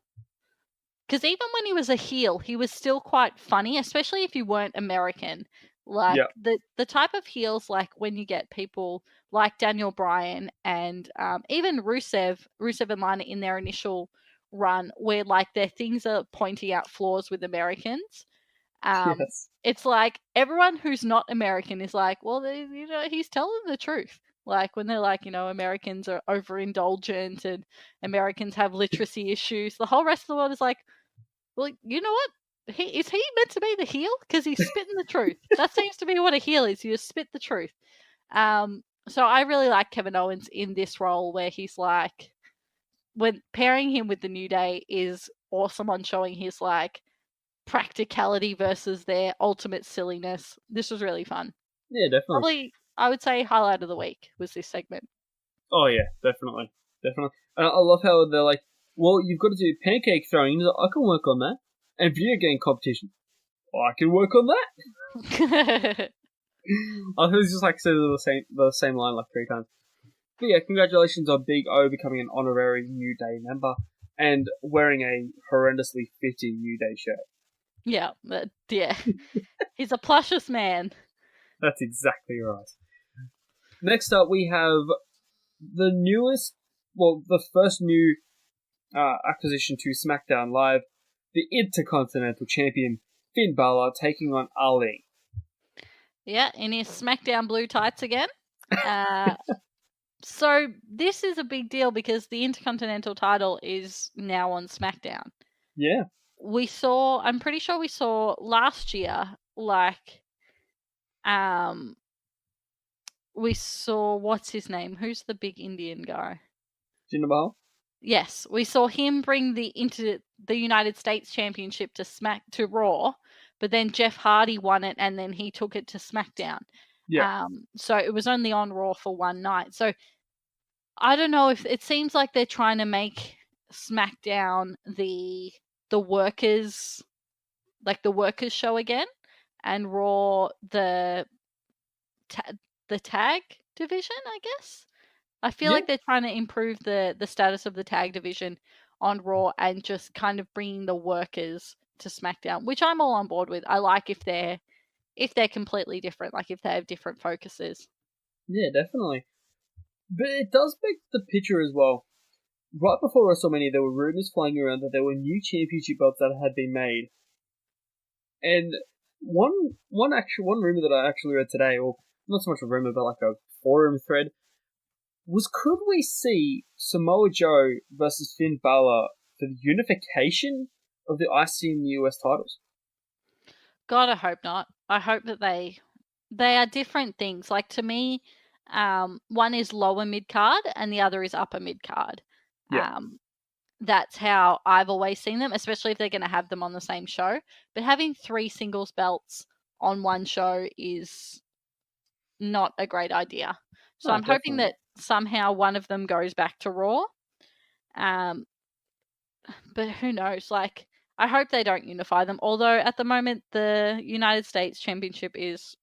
because even when he was a heel, he was still quite funny, especially if you weren't American. The type of heels, when you get people like Daniel Bryan and even Rusev and Lana in their initial run, where their things are pointing out flaws with Americans. Yes. It's everyone who's not American is well, he's telling the truth. When they're Americans are overindulgent and Americans have literacy issues, the whole rest of the world is well, you know what? Is he meant to be the heel? Because he's spitting the truth. That seems to be what a heel is. You just spit the truth. So I really like Kevin Owens in this role, where he's when pairing him with the New Day is awesome on showing his practicality versus their ultimate silliness. This was really fun. Yeah, definitely. Probably, I would say, highlight of the week was this segment. Oh yeah, definitely. And I love how they're like, well, you've got to do pancake throwing. He's like, I can work on that. And video game competition. I can work on that. I was just like said the same line like 3 times. But yeah, congratulations on Big O becoming an honorary New Day member and wearing a horrendously fitting New Day shirt. Yeah, yeah. He's a plushiest man. That's exactly right. Next up, we have the first new acquisition to SmackDown Live, the Intercontinental Champion Finn Balor taking on Ali. Yeah, in his SmackDown blue tights again. So this is a big deal because the Intercontinental title is now on SmackDown. Yeah. I'm pretty sure we saw last year, we saw, what's his name? Who's the big Indian guy? Jinder Mahal? Yes, we saw him bring the United States Championship to Raw, but then Jeff Hardy won it and then he took it to SmackDown. Yeah. So it was only on Raw for one night. So I don't know if it seems like they're trying to make SmackDown the workers, like the workers show again, and Raw the tag division, I guess. I feel like they're trying to improve the status of the tag division on Raw and just kind of bringing the workers to SmackDown, which I'm all on board with. I like if they're completely different, like if they have different focuses. Yeah, definitely. But it does make the picture as well. Right before WrestleMania, there were rumors flying around that there were new championship belts that had been made. And one rumor that I actually read today, or not so much a rumor, but like a forum thread, was could we see Samoa Joe versus Finn Balor for the unification of the IC and the US titles? God, I hope not. I hope that they are different things. Like, to me, one is lower mid card and the other is upper mid card. Yeah. That's how I've always seen them, especially if they're going to have them on the same show. But having 3 singles belts on one show is not a great idea. So I'm hoping that somehow one of them goes back to Raw. But who knows? Like, I hope they don't unify them. Although at the moment the United States Championship is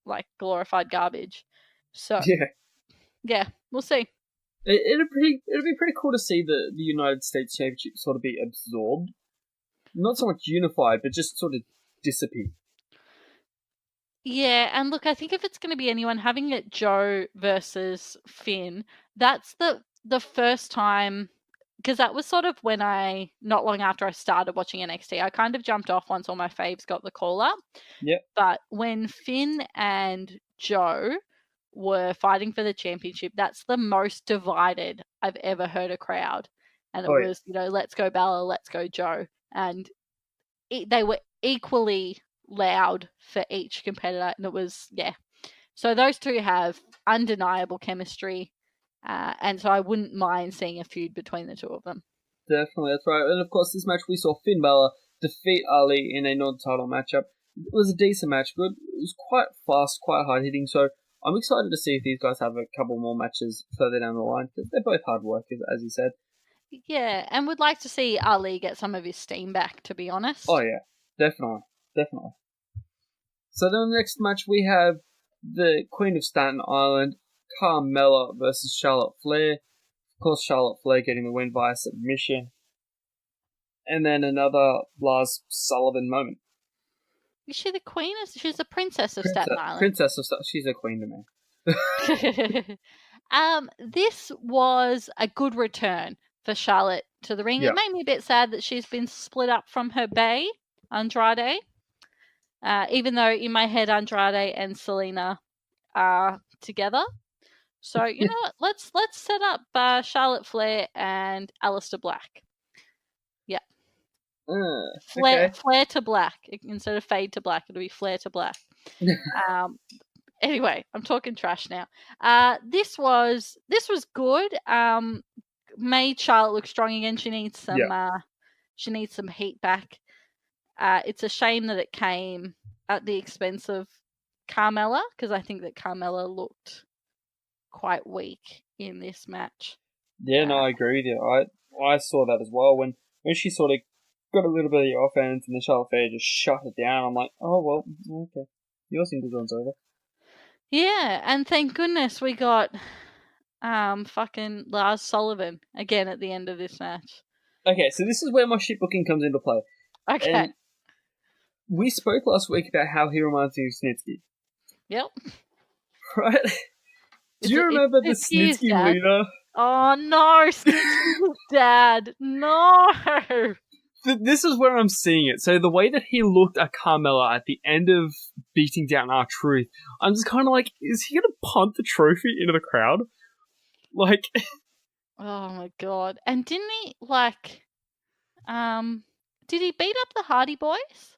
like glorified garbage. So yeah, we'll see. It'd be pretty cool to see the United States Championship sort of be absorbed. Not so much unified, but just sort of disappear. Yeah, and look, I think if it's going to be anyone, having it Joe versus Finn, that's the first time, because that was sort of when not long after I started watching NXT, I kind of jumped off once all my faves got the call up. Yep. But when Finn and Joe were fighting for the championship, that's the most divided I've ever heard a crowd. And it was, let's go Bella, let's go Joe. And they were equally loud for each competitor, and it was so those two have undeniable chemistry, and so I wouldn't mind seeing a feud between the two of them. Definitely, that's right. And of course, this match we saw Finn Balor defeat Ali in a non-title matchup. It was a decent match, good. It was quite fast, quite hard hitting, so I'm excited to see if these guys have a couple more matches further down the line, because they're both hard workers, as you said. Yeah, and would like to see Ali get some of his steam back, to be honest. Oh yeah, definitely. So then the next match we have the Queen of Staten Island, Carmella versus Charlotte Flair. Of course, Charlotte Flair getting the win via submission. And then another Lars Sullivan moment. Is she the queen? She's the princess of Staten Island. Princess of Staten. She's a queen to me. This was a good return for Charlotte to the ring. Yeah. It made me a bit sad that she's been split up from her bae, Andrade. Even though in my head Andrade and Selena are together. So, you know what? Let's set up Charlotte Flair and Aleister Black. Yeah. Flair to Black. Instead of fade to black, it'll be Flair to Black. Anyway, I'm talking trash now. This was good. Made Charlotte look strong again. She needs some heat back. It's a shame that it came at the expense of Carmella, because I think that Carmella looked quite weak in this match. Yeah, no, I agree with you. I saw that as well. When she sort of got a little bit of the offense and then Charlotte Flair just shut it down, I'm like, oh, well, okay. Your single runs over. Yeah, and thank goodness we got fucking Lars Sullivan again at the end of this match. Okay, so this is where my shit booking comes into play. Okay. And we spoke last week about how he reminds me of Snitsky. Yep. Right? Do you remember the Snitsky leader? Oh no, Snitsky's dad. No. This is where I'm seeing it. So the way that he looked at Carmella at the end of beating down R-Truth, I'm just kind of like, is he going to punt the trophy into the crowd? Like... Oh my god. And didn't he, like... did he beat up the Hardy Boys?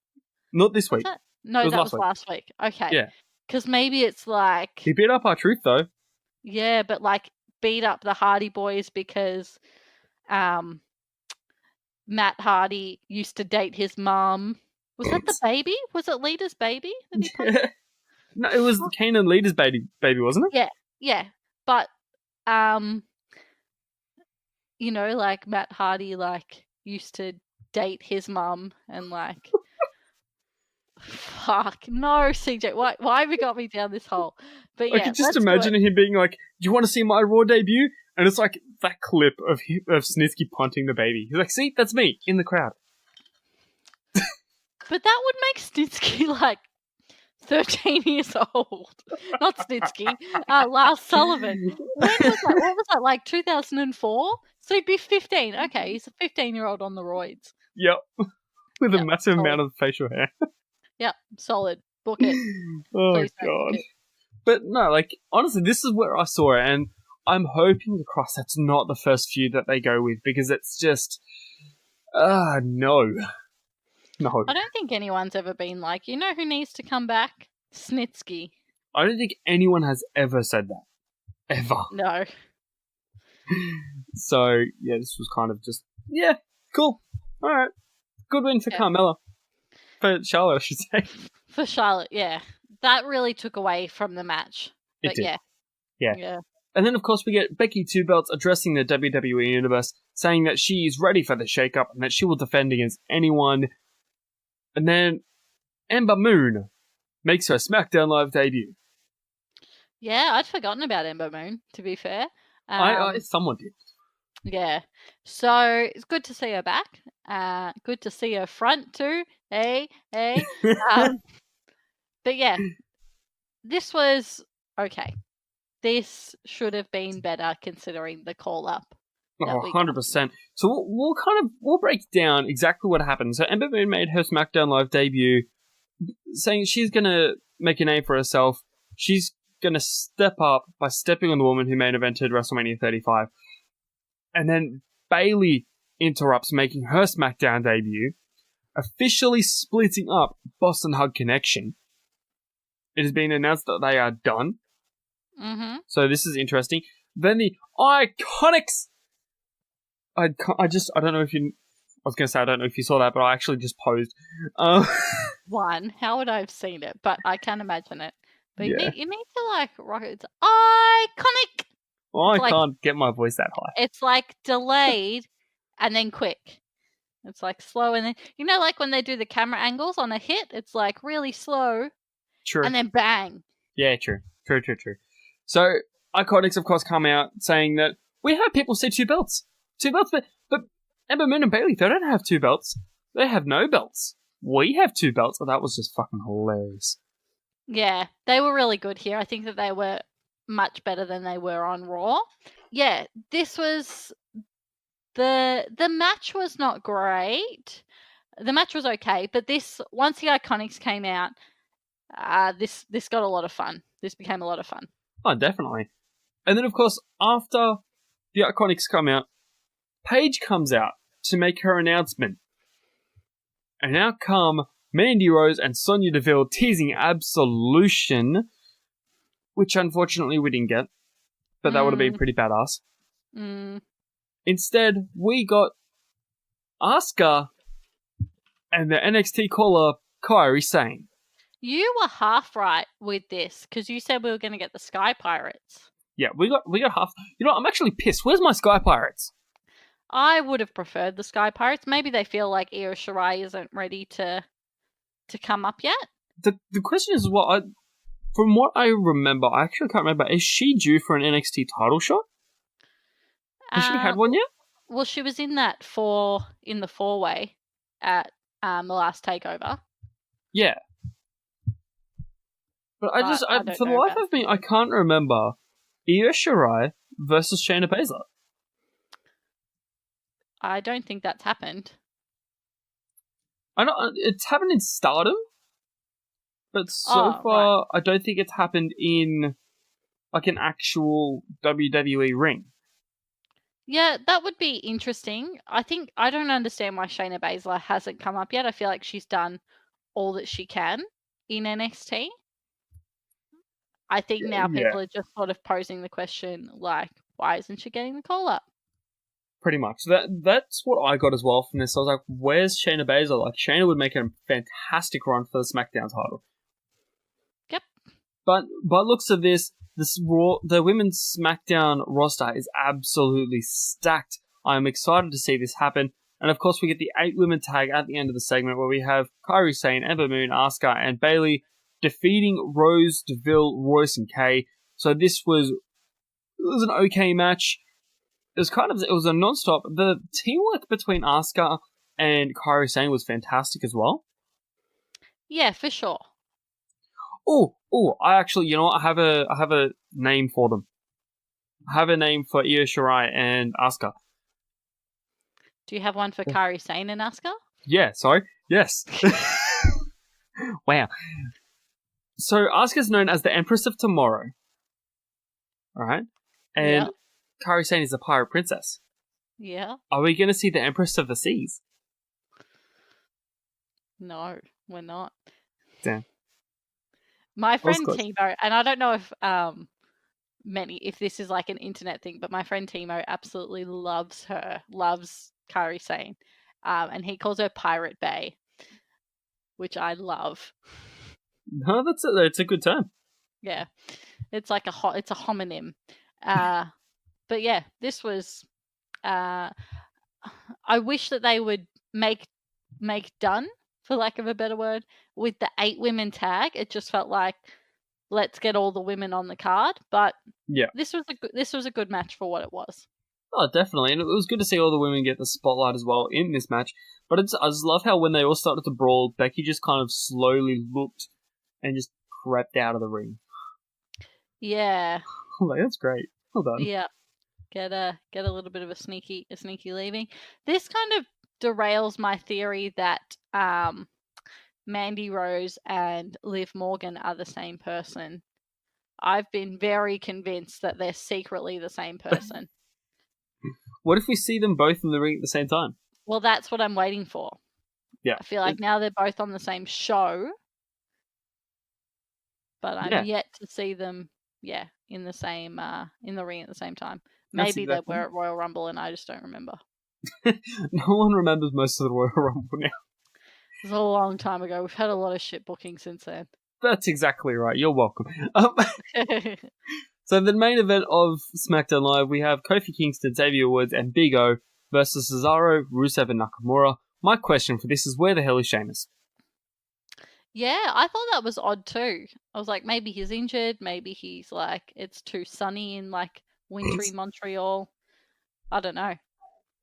Not this week. No, that was last week. Okay. Yeah. Because maybe it's like... He beat up R-Truth, though. Yeah, but like beat up the Hardy Boys because Matt Hardy used to date his mum. Was that the baby? Was it Lita's baby? That he put? No, it was Kane and Lita's baby, wasn't it? Yeah. But you know, like Matt Hardy like used to date his mum and like fuck no, CJ, why have you got me down this hole? But yeah, I could just imagine him being like, "Do you want to see my Raw debut?" And it's like that clip of Snitsky punting the baby. He's like, "See, that's me in the crowd." But that would make Snitsky like 13 years old. Not Snitsky, Lars Sullivan. When was that? What was that, like 2004? So he'd be 15. Okay, he's a 15-year-old on the roids. Yep. With a massive amount of facial hair. Yep, solid. Book it. Oh, Please God. But no, like, honestly, this is where I saw it, and I'm hoping to cross that's not the first feud that they go with, because it's just... no. No. I don't think anyone's ever been like, you know who needs to come back? Snitsky. I don't think anyone has ever said that. Ever. No. So, yeah, this was kind of just, yeah, cool. Alright. Good win for Carmella. For Charlotte, I should say. For Charlotte, yeah. That really took away from the match. But it did. Yeah. And then, of course, we get Becky Two Belts addressing the WWE Universe, saying that she's ready for the shake-up and that she will defend against anyone. And then Ember Moon makes her SmackDown Live debut. Yeah, I'd forgotten about Ember Moon, to be fair. Someone did. Yeah. So, it's good to see her back. Good to see her front, too. Hey. But yeah, this was okay. This should have been better considering the call-up. 100%. So we'll break down exactly what happened. So Ember Moon made her SmackDown Live debut, saying she's going to make a name for herself. She's going to step up by stepping on the woman who main evented WrestleMania 35. And then Bayley interrupts, making her SmackDown debut, officially splitting up Boston Hug Connection. It has been announced that they are done. Mm-hmm. So this is interesting. Then the Iconics. I don't know if you... I was going to say, I don't know if you saw that, but I actually just posed. One, how would I have seen it? But I can imagine it. But Yeah. you need to, like, rock it. It's iconic! Well, I It's like- can't get my voice that high. It's, like, delayed and then quick. It's, like, slow and then... You know, like, when they do the camera angles on a hit? It's, like, really slow True. and then bang. Yeah, true. So, Iconics, of course, come out saying that we have people say two belts, but Ember Moon and Bayley, they don't have two belts. They have no belts. We have two belts. Oh, that was just fucking hilarious. Yeah, they were really good here. I think that they were much better than they were on Raw. Yeah, this was... The match was not great. The match was okay, but this, once the Iconics came out, this got a lot of fun. This became a lot of fun. Oh, definitely. And then, of course, after the Iconics come out, Paige comes out to make her announcement. And out come Mandy Rose and Sonya Deville teasing Absolution, which unfortunately we didn't get, but that would have been pretty badass. Instead, we got Asuka and the NXT caller Kairi Sane. You were half right with this because you said we were going to get the Sky Pirates. Yeah, we got half. You know, I'm actually pissed. Where's my Sky Pirates? I would have preferred the Sky Pirates. Maybe they feel like Io Shirai isn't ready to come up yet. The question is, from what I remember, I actually can't remember. Is she due for an NXT title shot? Has she had one yet? Well, she was in that in the 4-way at the last takeover. Yeah. But for the life of me, I can't remember Io Shirai versus Shayna Baszler. I don't think that's happened. I know it's happened in Stardom, but so far right. I don't think it's happened in like an actual WWE ring. Yeah, that would be interesting. I don't understand why Shayna Baszler hasn't come up yet. I feel like she's done all that she can in NXT. I think now people are just sort of posing the question, like, why isn't she getting the call-up? Pretty much. That's what I got as well from this. I was like, where's Shayna Baszler? Like, Shayna would make a fantastic run for the SmackDown title. Yep. But by looks of this the women's SmackDown roster is absolutely stacked. I'm excited to see this happen. And of course, we get the 8-women tag at the end of the segment where we have Kairi Sane, Ember Moon, Asuka, and Bayley defeating Rose, Deville, Royce, and Kay. So this was an okay match. It was a non-stop. The teamwork between Asuka and Kairi Sane was fantastic as well. Yeah, for sure. Oh! I actually, you know what? I have a name for them. I have a name for Io Shirai and Asuka. Do you have one for Kairi Sane and Asuka? Yeah, sorry. Yes. Wow. So Asuka's known as the Empress of Tomorrow. Alright? And Kairi Sane is the Pirate Princess. Yeah. Are we going to see the Empress of the Seas? No, we're not. Damn. My friend Timo, and I don't know if this is like an internet thing, but my friend Timo absolutely loves Kairi Sane. And he calls her Pirate Bay, which I love. No, it's a good term. Yeah. It's like it's a homonym. But yeah, this was I wish that they would make done, for lack of a better word, with the 8-women tag. It just felt like, let's get all the women on the card. But yeah, this was a good match for what it was. Oh, definitely. And it was good to see all the women get the spotlight as well in this match. But I just love how when they all started to brawl, Becky just kind of slowly looked and just crept out of the ring. Yeah. Like, that's great. Well done. Yeah. Get a little bit of a sneaky leaving. This kind of derails my theory that Mandy Rose and Liv Morgan are the same person. I've been very convinced that they're secretly the same person. What if we see them both in the ring at the same time? Well, that's what I'm waiting for. Yeah. I feel like now they're both on the same show, but I'm yet to see them, in the same in the ring at the same time. Maybe they were at Royal Rumble and I just don't remember. No one remembers most of the Royal Rumble now. It was a long time ago. We've had a lot of shit booking since then. That's exactly right. You're welcome. So the main event of SmackDown Live, we have Kofi Kingston, Xavier Woods, and Big O versus Cesaro, Rusev, and Nakamura. My question for this is, where the hell is Sheamus? Yeah, I thought that was odd too. I was like, maybe he's injured. Maybe he's like, it's too sunny in like wintry Montreal. I don't know.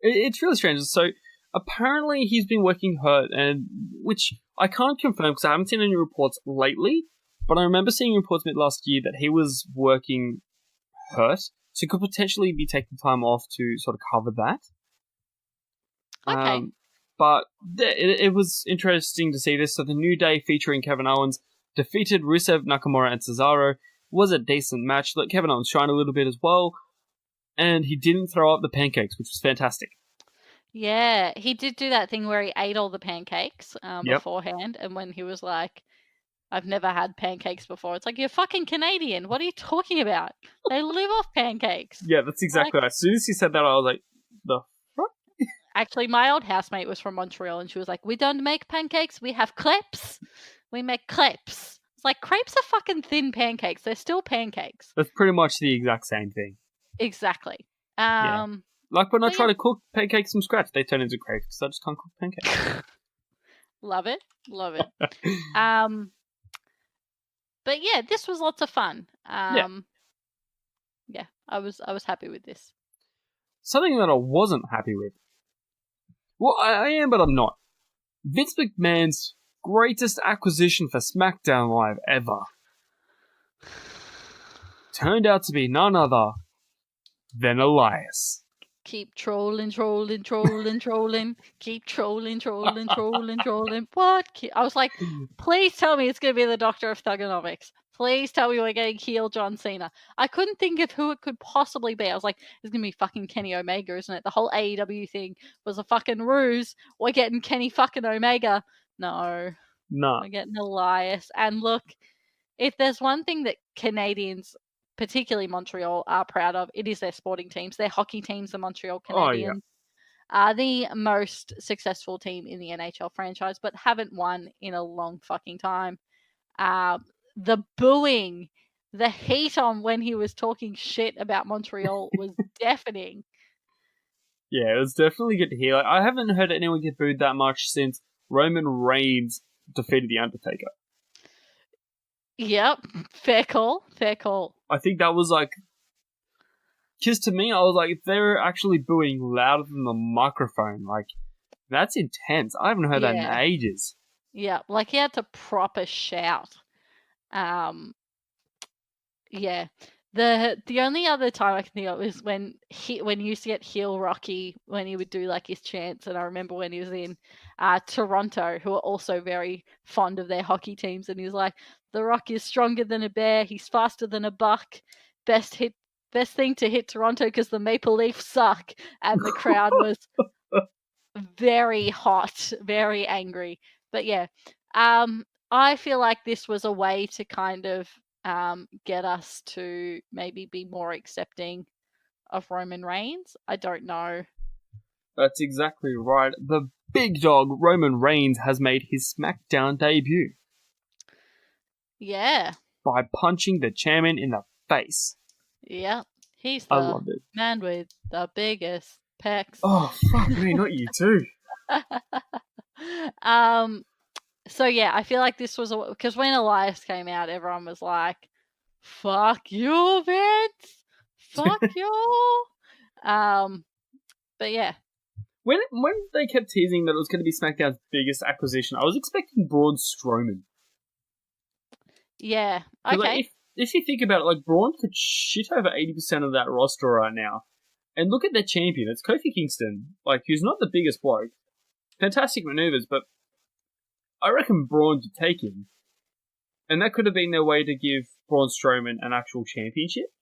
It's really strange. So apparently he's been working hurt, and which I can't confirm because I haven't seen any reports lately. But I remember seeing reports mid last year that he was working hurt, so he could potentially be taking time off to sort of cover that. Okay. But it was interesting to see this. So the New Day featuring Kevin Owens defeated Rusev, Nakamura, and Cesaro. It was a decent match. Let Kevin Owens shine a little bit as well. And he didn't throw up the pancakes, which was fantastic. Yeah, he did do that thing where he ate all the pancakes beforehand. And when he was like, I've never had pancakes before. It's like, you're fucking Canadian. What are you talking about? They live off pancakes. Yeah, that's exactly right. As soon as he said that, I was like, the fuck? Actually, my old housemate was from Montreal, and she was like, we don't make pancakes. We have crepes. We make crepes. It's like crepes are fucking thin pancakes. They're still pancakes. That's pretty much the exact same thing. Exactly. Yeah. Like when I but try yeah. to cook pancakes from scratch, they turn into crepes because I just can't cook pancakes. Love it. But yeah, this was lots of fun. Yeah, I was happy with this. Something that I wasn't happy with. Well, I am, but I'm not. Vince McMahon's greatest acquisition for SmackDown Live ever turned out to be none other than Elias. Keep trolling. Keep trolling. What? I was like, please tell me it's going to be the Doctor of Thugonomics. Please tell me we're getting heel John Cena. I couldn't think of who it could possibly be. I was like, it's going to be fucking Kenny Omega, isn't it? The whole AEW thing was a fucking ruse. We're getting Kenny fucking Omega. No. We're getting Elias. And look, if there's one thing that Canadians, particularly Montreal, are proud of, it is their sporting teams. Their hockey teams, the Montreal Canadiens, are the most successful team in the NHL franchise, but haven't won in a long fucking time. The booing, the heat on when he was talking shit about Montreal was deafening. Yeah, it was definitely good to hear. Like, I haven't heard anyone get booed that much since Roman Reigns defeated The Undertaker. Yep, fair call. I think that was like... Because to me, I was like, if they're actually booing louder than the microphone, like, that's intense. I haven't heard that in ages. Yeah, like he had to proper shout. Yeah. The only other time I can think of was when he used to get heel Rocky when he would do like his chants, and I remember when he was in Toronto, who are also very fond of their hockey teams, and he was like, "The Rock is stronger than a bear, he's faster than a buck, best thing to hit Toronto because the Maple Leafs suck," and the crowd was very hot, very angry. But yeah, I feel like this was a way to kind of get us to maybe be more accepting of Roman Reigns. I don't know. That's exactly right. The big dog Roman Reigns has made his SmackDown debut. Yeah. By punching the chairman in the face. Yeah. He's I loved it. Man with the biggest pecs. Oh, fuck me, not you too. So yeah, I feel like this was because when Elias came out, everyone was like, "Fuck you, Vince! Fuck you!" But yeah, when they kept teasing that it was going to be SmackDown's biggest acquisition, I was expecting Braun Strowman. Yeah. Okay. Like, if you think about it, like Braun could shit over 80% of that roster right now, and look at their champion. It's Kofi Kingston, like who's not the biggest bloke. Fantastic maneuvers, but I reckon Braun to take him. And that could have been their way to give Braun Strowman an actual championship.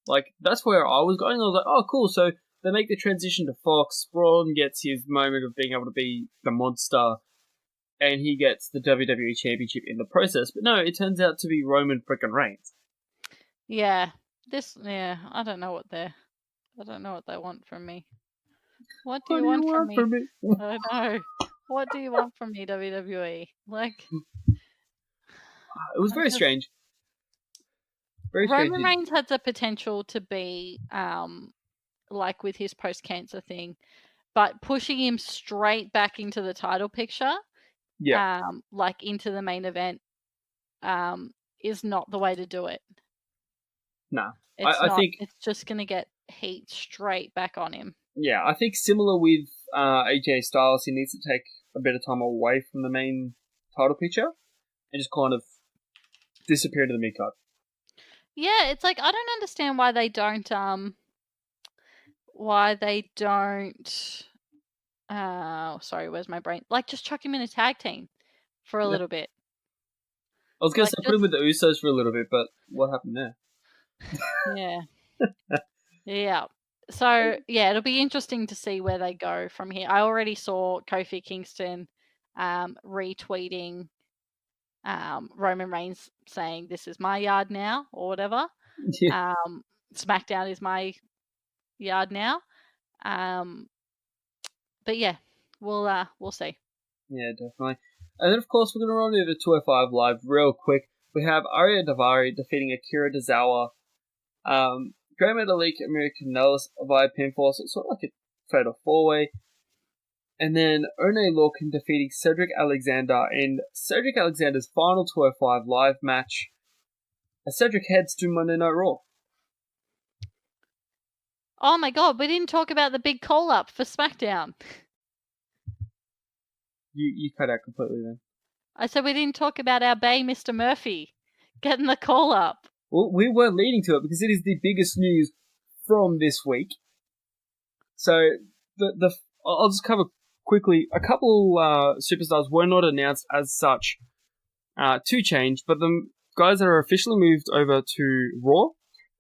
Like, that's where I was going. I was like, oh, cool. So they make the transition to Fox. Braun gets his moment of being able to be the monster. And he gets the WWE Championship in the process. But no, it turns out to be Roman frickin' Reigns. Yeah. I don't know what they want from me. What do you want from me? I know. What do you want from me, WWE? Like, it was very strange. Very strange. Roman Reigns had the potential to be, like with his post-cancer thing, but pushing him straight back into the title picture, like into the main event, is not the way to do it. No, I think it's just going to get heat straight back on him. Yeah, I think similar with AJ Styles, he needs to take a bit of time away from the main title picture and just kind of disappear to the mid-card. Yeah, it's like I don't understand why they don't sorry, where's my brain? Like just chuck him in a tag team for a little bit. I was going to say put him with the Usos for a little bit, but what happened there? Yeah. Yeah. So, yeah, it'll be interesting to see where they go from here. I already saw Kofi Kingston retweeting Roman Reigns saying, "This is my yard now," or whatever. Yeah. SmackDown is my yard now. But yeah, we'll see. Yeah, definitely. And then, of course, we're going to run over 205 Live real quick. We have Arya Davari defeating Akira Tozawa. Great Metalik, American Nellis via pinfall, so it's sort of like a fatal four-way. And then One Lorcan defeating Cedric Alexander in Cedric Alexander's final 205 Live match. As Cedric heads to Monday Night Raw. Oh my god, we didn't talk about the big call-up for SmackDown. You cut out completely then. I said we didn't talk about our Bay Mr. Murphy getting the call-up. Well, we weren't leading to it because it is the biggest news from this week. So, I'll just cover quickly. A couple superstars were not announced as such to change, but the guys that are officially moved over to Raw,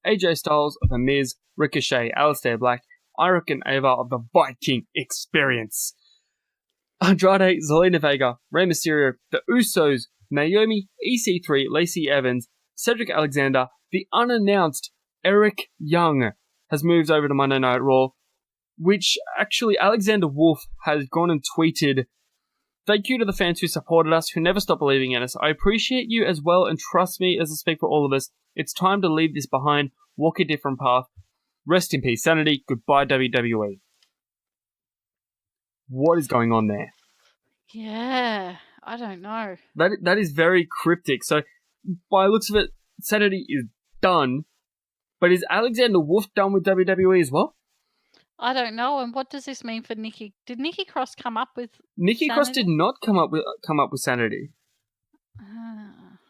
AJ Styles of The Miz, Ricochet, Aleister Black, Irik and Ava of the Viking Experience, Andrade, Zelina Vega, Rey Mysterio, The Usos, Naomi, EC3, Lacey Evans, Cedric Alexander, the unannounced Eric Young has moved over to Monday Night Raw, which actually Alexander Wolf has gone and tweeted, "Thank you to the fans who supported us, who never stopped believing in us. I appreciate you as well, and trust me as I speak for all of us. It's time to leave this behind, walk a different path. Rest in peace, Sanity. Goodbye, WWE." What is going on there? Yeah, I don't know. That is very cryptic. So, by the looks of it, Sanity is done. But is Alexander Wolf done with WWE as well? I don't know. And what does this mean for Nikki? Did Nikki Cross come up with Nikki Sanity? Cross did not come up with Sanity.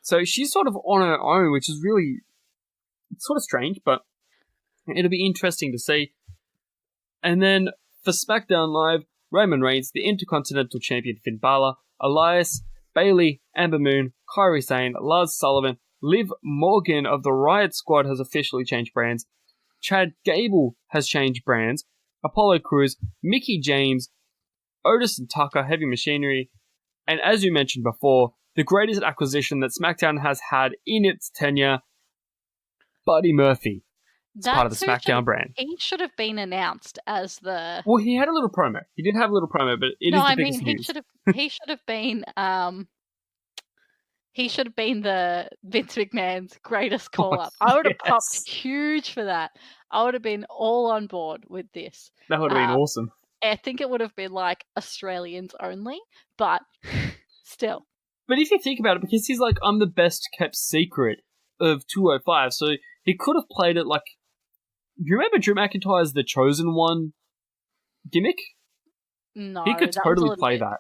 So she's sort of on her own, which is really sort of strange, but it'll be interesting to see. And then for SmackDown Live, Roman Reigns, the Intercontinental Champion Finn Balor, Elias, Bayley, Amber Moon, Kairi Sane, Lars Sullivan, Liv Morgan of the Riot Squad has officially changed brands. Chad Gable has changed brands. Apollo Crews, Mickey James, Otis and Tucker, Heavy Machinery, and as you mentioned before, the greatest acquisition that SmackDown has had in its tenure, Buddy Murphy. It's part of the SmackDown brand. He should have been announced as the... Well, he had a little promo. He did have a little promo, but it is the biggest news. He should have been... He should have been the Vince McMahon's greatest call-up. I would have popped huge for that. I would have been all on board with this. That would have been awesome. I think it would have been like Australians only, but still. But if you think about it, because he's like, I'm the best kept secret of 205, so he could have played it like... Do you remember Drew McIntyre's The Chosen One gimmick? No, he could totally play that.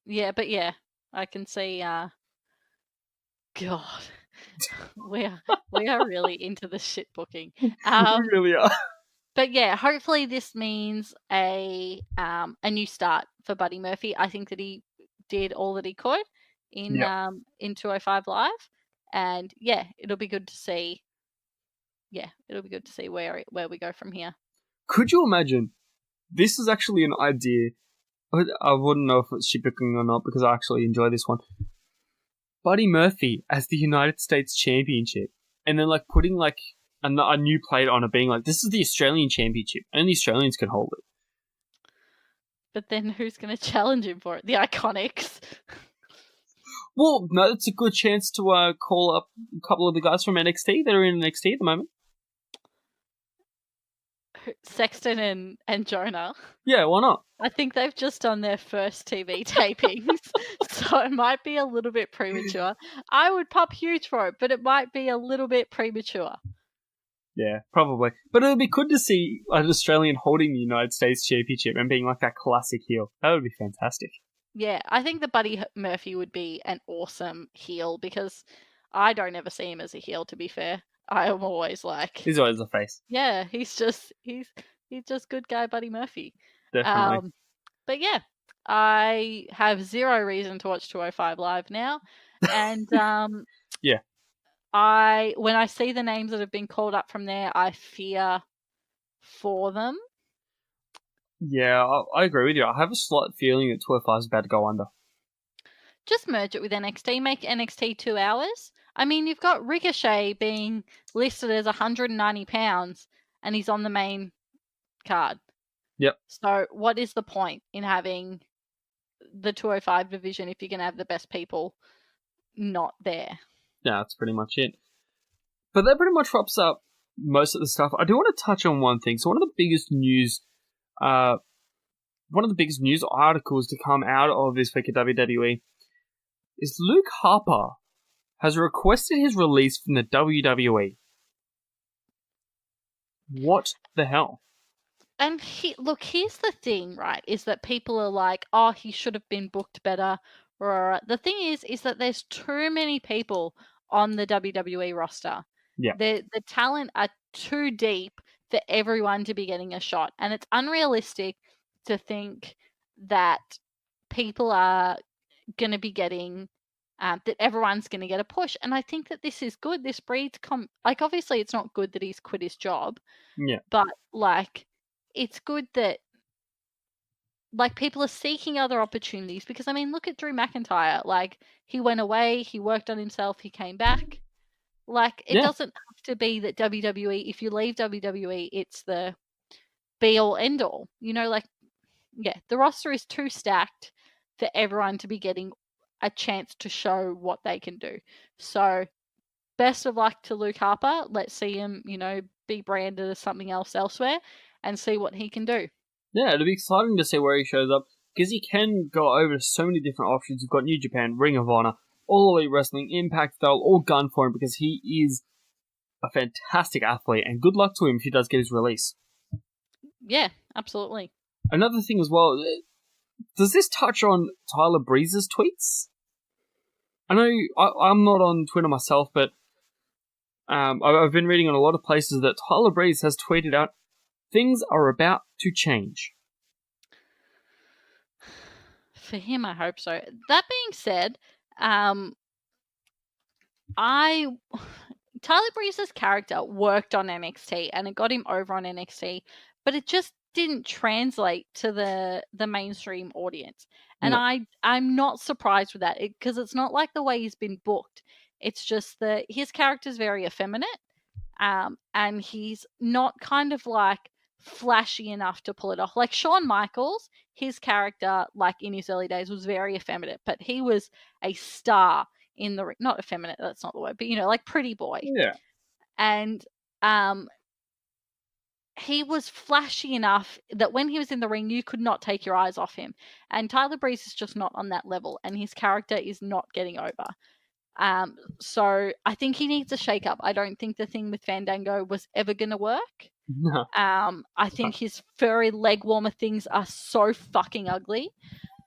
Yeah, but yeah, I can see... God, we are really into the shit booking. We really are. But yeah, hopefully this means a new start for Buddy Murphy. I think that he did all that he could in 205 Live, and yeah, it'll be good to see. Yeah, it'll be good to see where we go from here. Could you imagine? This is actually an idea. I wouldn't know if it's shit booking or not because I actually enjoy this one. Buddy Murphy as the United States Championship, and then like putting like a new plate on it, being like, this is the Australian Championship, only Australians can hold it. But then who's going to challenge him for it? The Iconics. Well, no, it's a good chance to call up a couple of the guys from NXT that are in NXT at the moment. Sexton and Jonah. Yeah, why not? I think they've just done their first TV tapings, so it might be a little bit premature. I would pop huge for it, but it might be a little bit premature. Yeah, probably. But it would be good to see an Australian holding the United States Championship and being like that classic heel. That would be fantastic. Yeah, I think that Buddy Murphy would be an awesome heel because I don't ever see him as a heel, to be fair. I am always like... He's always a face. Yeah, he's just good guy Buddy Murphy. Definitely. But yeah, I have zero reason to watch 205 Live now. And yeah. When I see the names that have been called up from there, I fear for them. Yeah, I agree with you. I have a slight feeling that 205 is about to go under. Just merge it with NXT. Make NXT 2 hours. I mean, you've got Ricochet being listed as 190 pounds and he's on the main card. Yep. So what is the point in having the 205 division if you're going to have the best people not there. Yeah, that's pretty much it. But that pretty much wraps up most of the stuff. I do want to touch on one thing. So one of the biggest news articles to come out of this week at WWE is Luke Harper has requested his release from the WWE. What the hell? And here's the thing, right, is that people are like, oh, he should have been booked better. Or the thing is that there's too many people on the WWE roster. Yeah. The talent are too deep for everyone to be getting a shot. And it's unrealistic to think that people are going to be getting, that everyone's going to get a push. And I think that this is good. This breeds, like, obviously it's not good that he's quit his job. Yeah. But, like, it's good that, like, people are seeking other opportunities because, I mean, look at Drew McIntyre. Like, he went away, he worked on himself, he came back. Like, it doesn't have to be that WWE, if you leave WWE, it's the be-all, end-all. You know, like, yeah, the roster is too stacked for everyone to be getting a chance to show what they can do. So, best of luck to Luke Harper. Let's see him, you know, be branded as something else elsewhere and see what he can do. Yeah, it'll be exciting to see where he shows up because he can go over so many different options. You've got New Japan, Ring of Honor, All Elite Wrestling, Impact, they'll all gun for him because he is a fantastic athlete, and good luck to him if he does get his release. Yeah, absolutely. Another thing as well, does this touch on Tyler Breeze's tweets? I know I'm not on Twitter myself, but I've been reading on a lot of places that Tyler Breeze has tweeted out, things are about to change. For him, I hope so. That being said, Tyler Breeze's character worked on NXT and it got him over on NXT, but it just didn't translate to the mainstream audience. And No. I'm not surprised with that because it's not like the way he's been booked. It's just that his character's very effeminate, and he's not kind of like flashy enough to pull it off. Like Shawn Michaels, his character, like in his early days, was very effeminate, but he was a star in the ring. Not effeminate, that's not the word, but you know, like pretty boy. Yeah. And he was flashy enough that when he was in the ring, you could not take your eyes off him. And Tyler Breeze is just not on that level, and his character is not getting over. So I think he needs a shake-up. I don't think the thing with Fandango was ever going to work. No. I think his furry leg warmer things are so fucking ugly.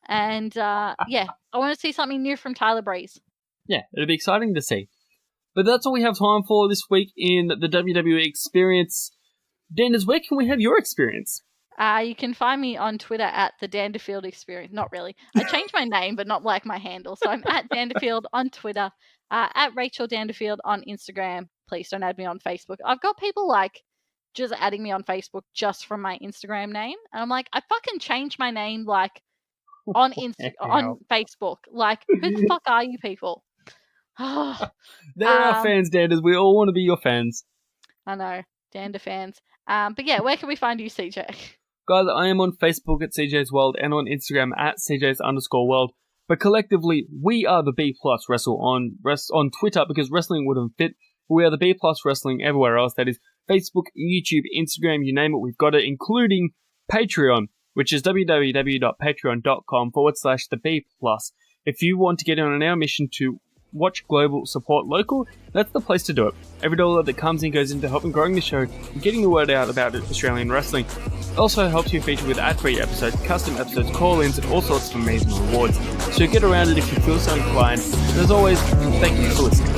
And yeah, I want to see something new from Tyler Breeze. Yeah, it'll be exciting to see. But that's all we have time for this week in the WWE Experience. Danders, where can we have your experience? You can find me on Twitter at the Danderikfield Experience. Not really. I changed my name, but not like my handle. So I'm at Danderikfield on Twitter, at Rachel Danderikfield on Instagram. Please don't add me on Facebook. I've got people like just adding me on Facebook just from my Instagram name. And I'm like, I fucking changed my name like on on Facebook. Like, who the fuck are you people? They're our fans, Danders. We all want to be your fans. I know. Dander fans. But yeah, where can we find you, CJ? Guys, I am on Facebook at CJ's World and on Instagram at CJ's_World. But collectively, we are the B Plus Wrestle on Twitter because wrestling wouldn't fit. We are the B Plus Wrestling everywhere else. That is Facebook, YouTube, Instagram, you name it, we've got it, including Patreon, which is www.patreon.com/the B Plus. If you want to get in on our mission to watch global, support local, that's the place to do it. Every dollar that comes in goes into helping growing the show and getting the word out about Australian wrestling. It also helps you feature with ad-free episodes, custom episodes, call-ins, and all sorts of amazing rewards. So get around it if you feel so inclined. And as always, thank you for listening.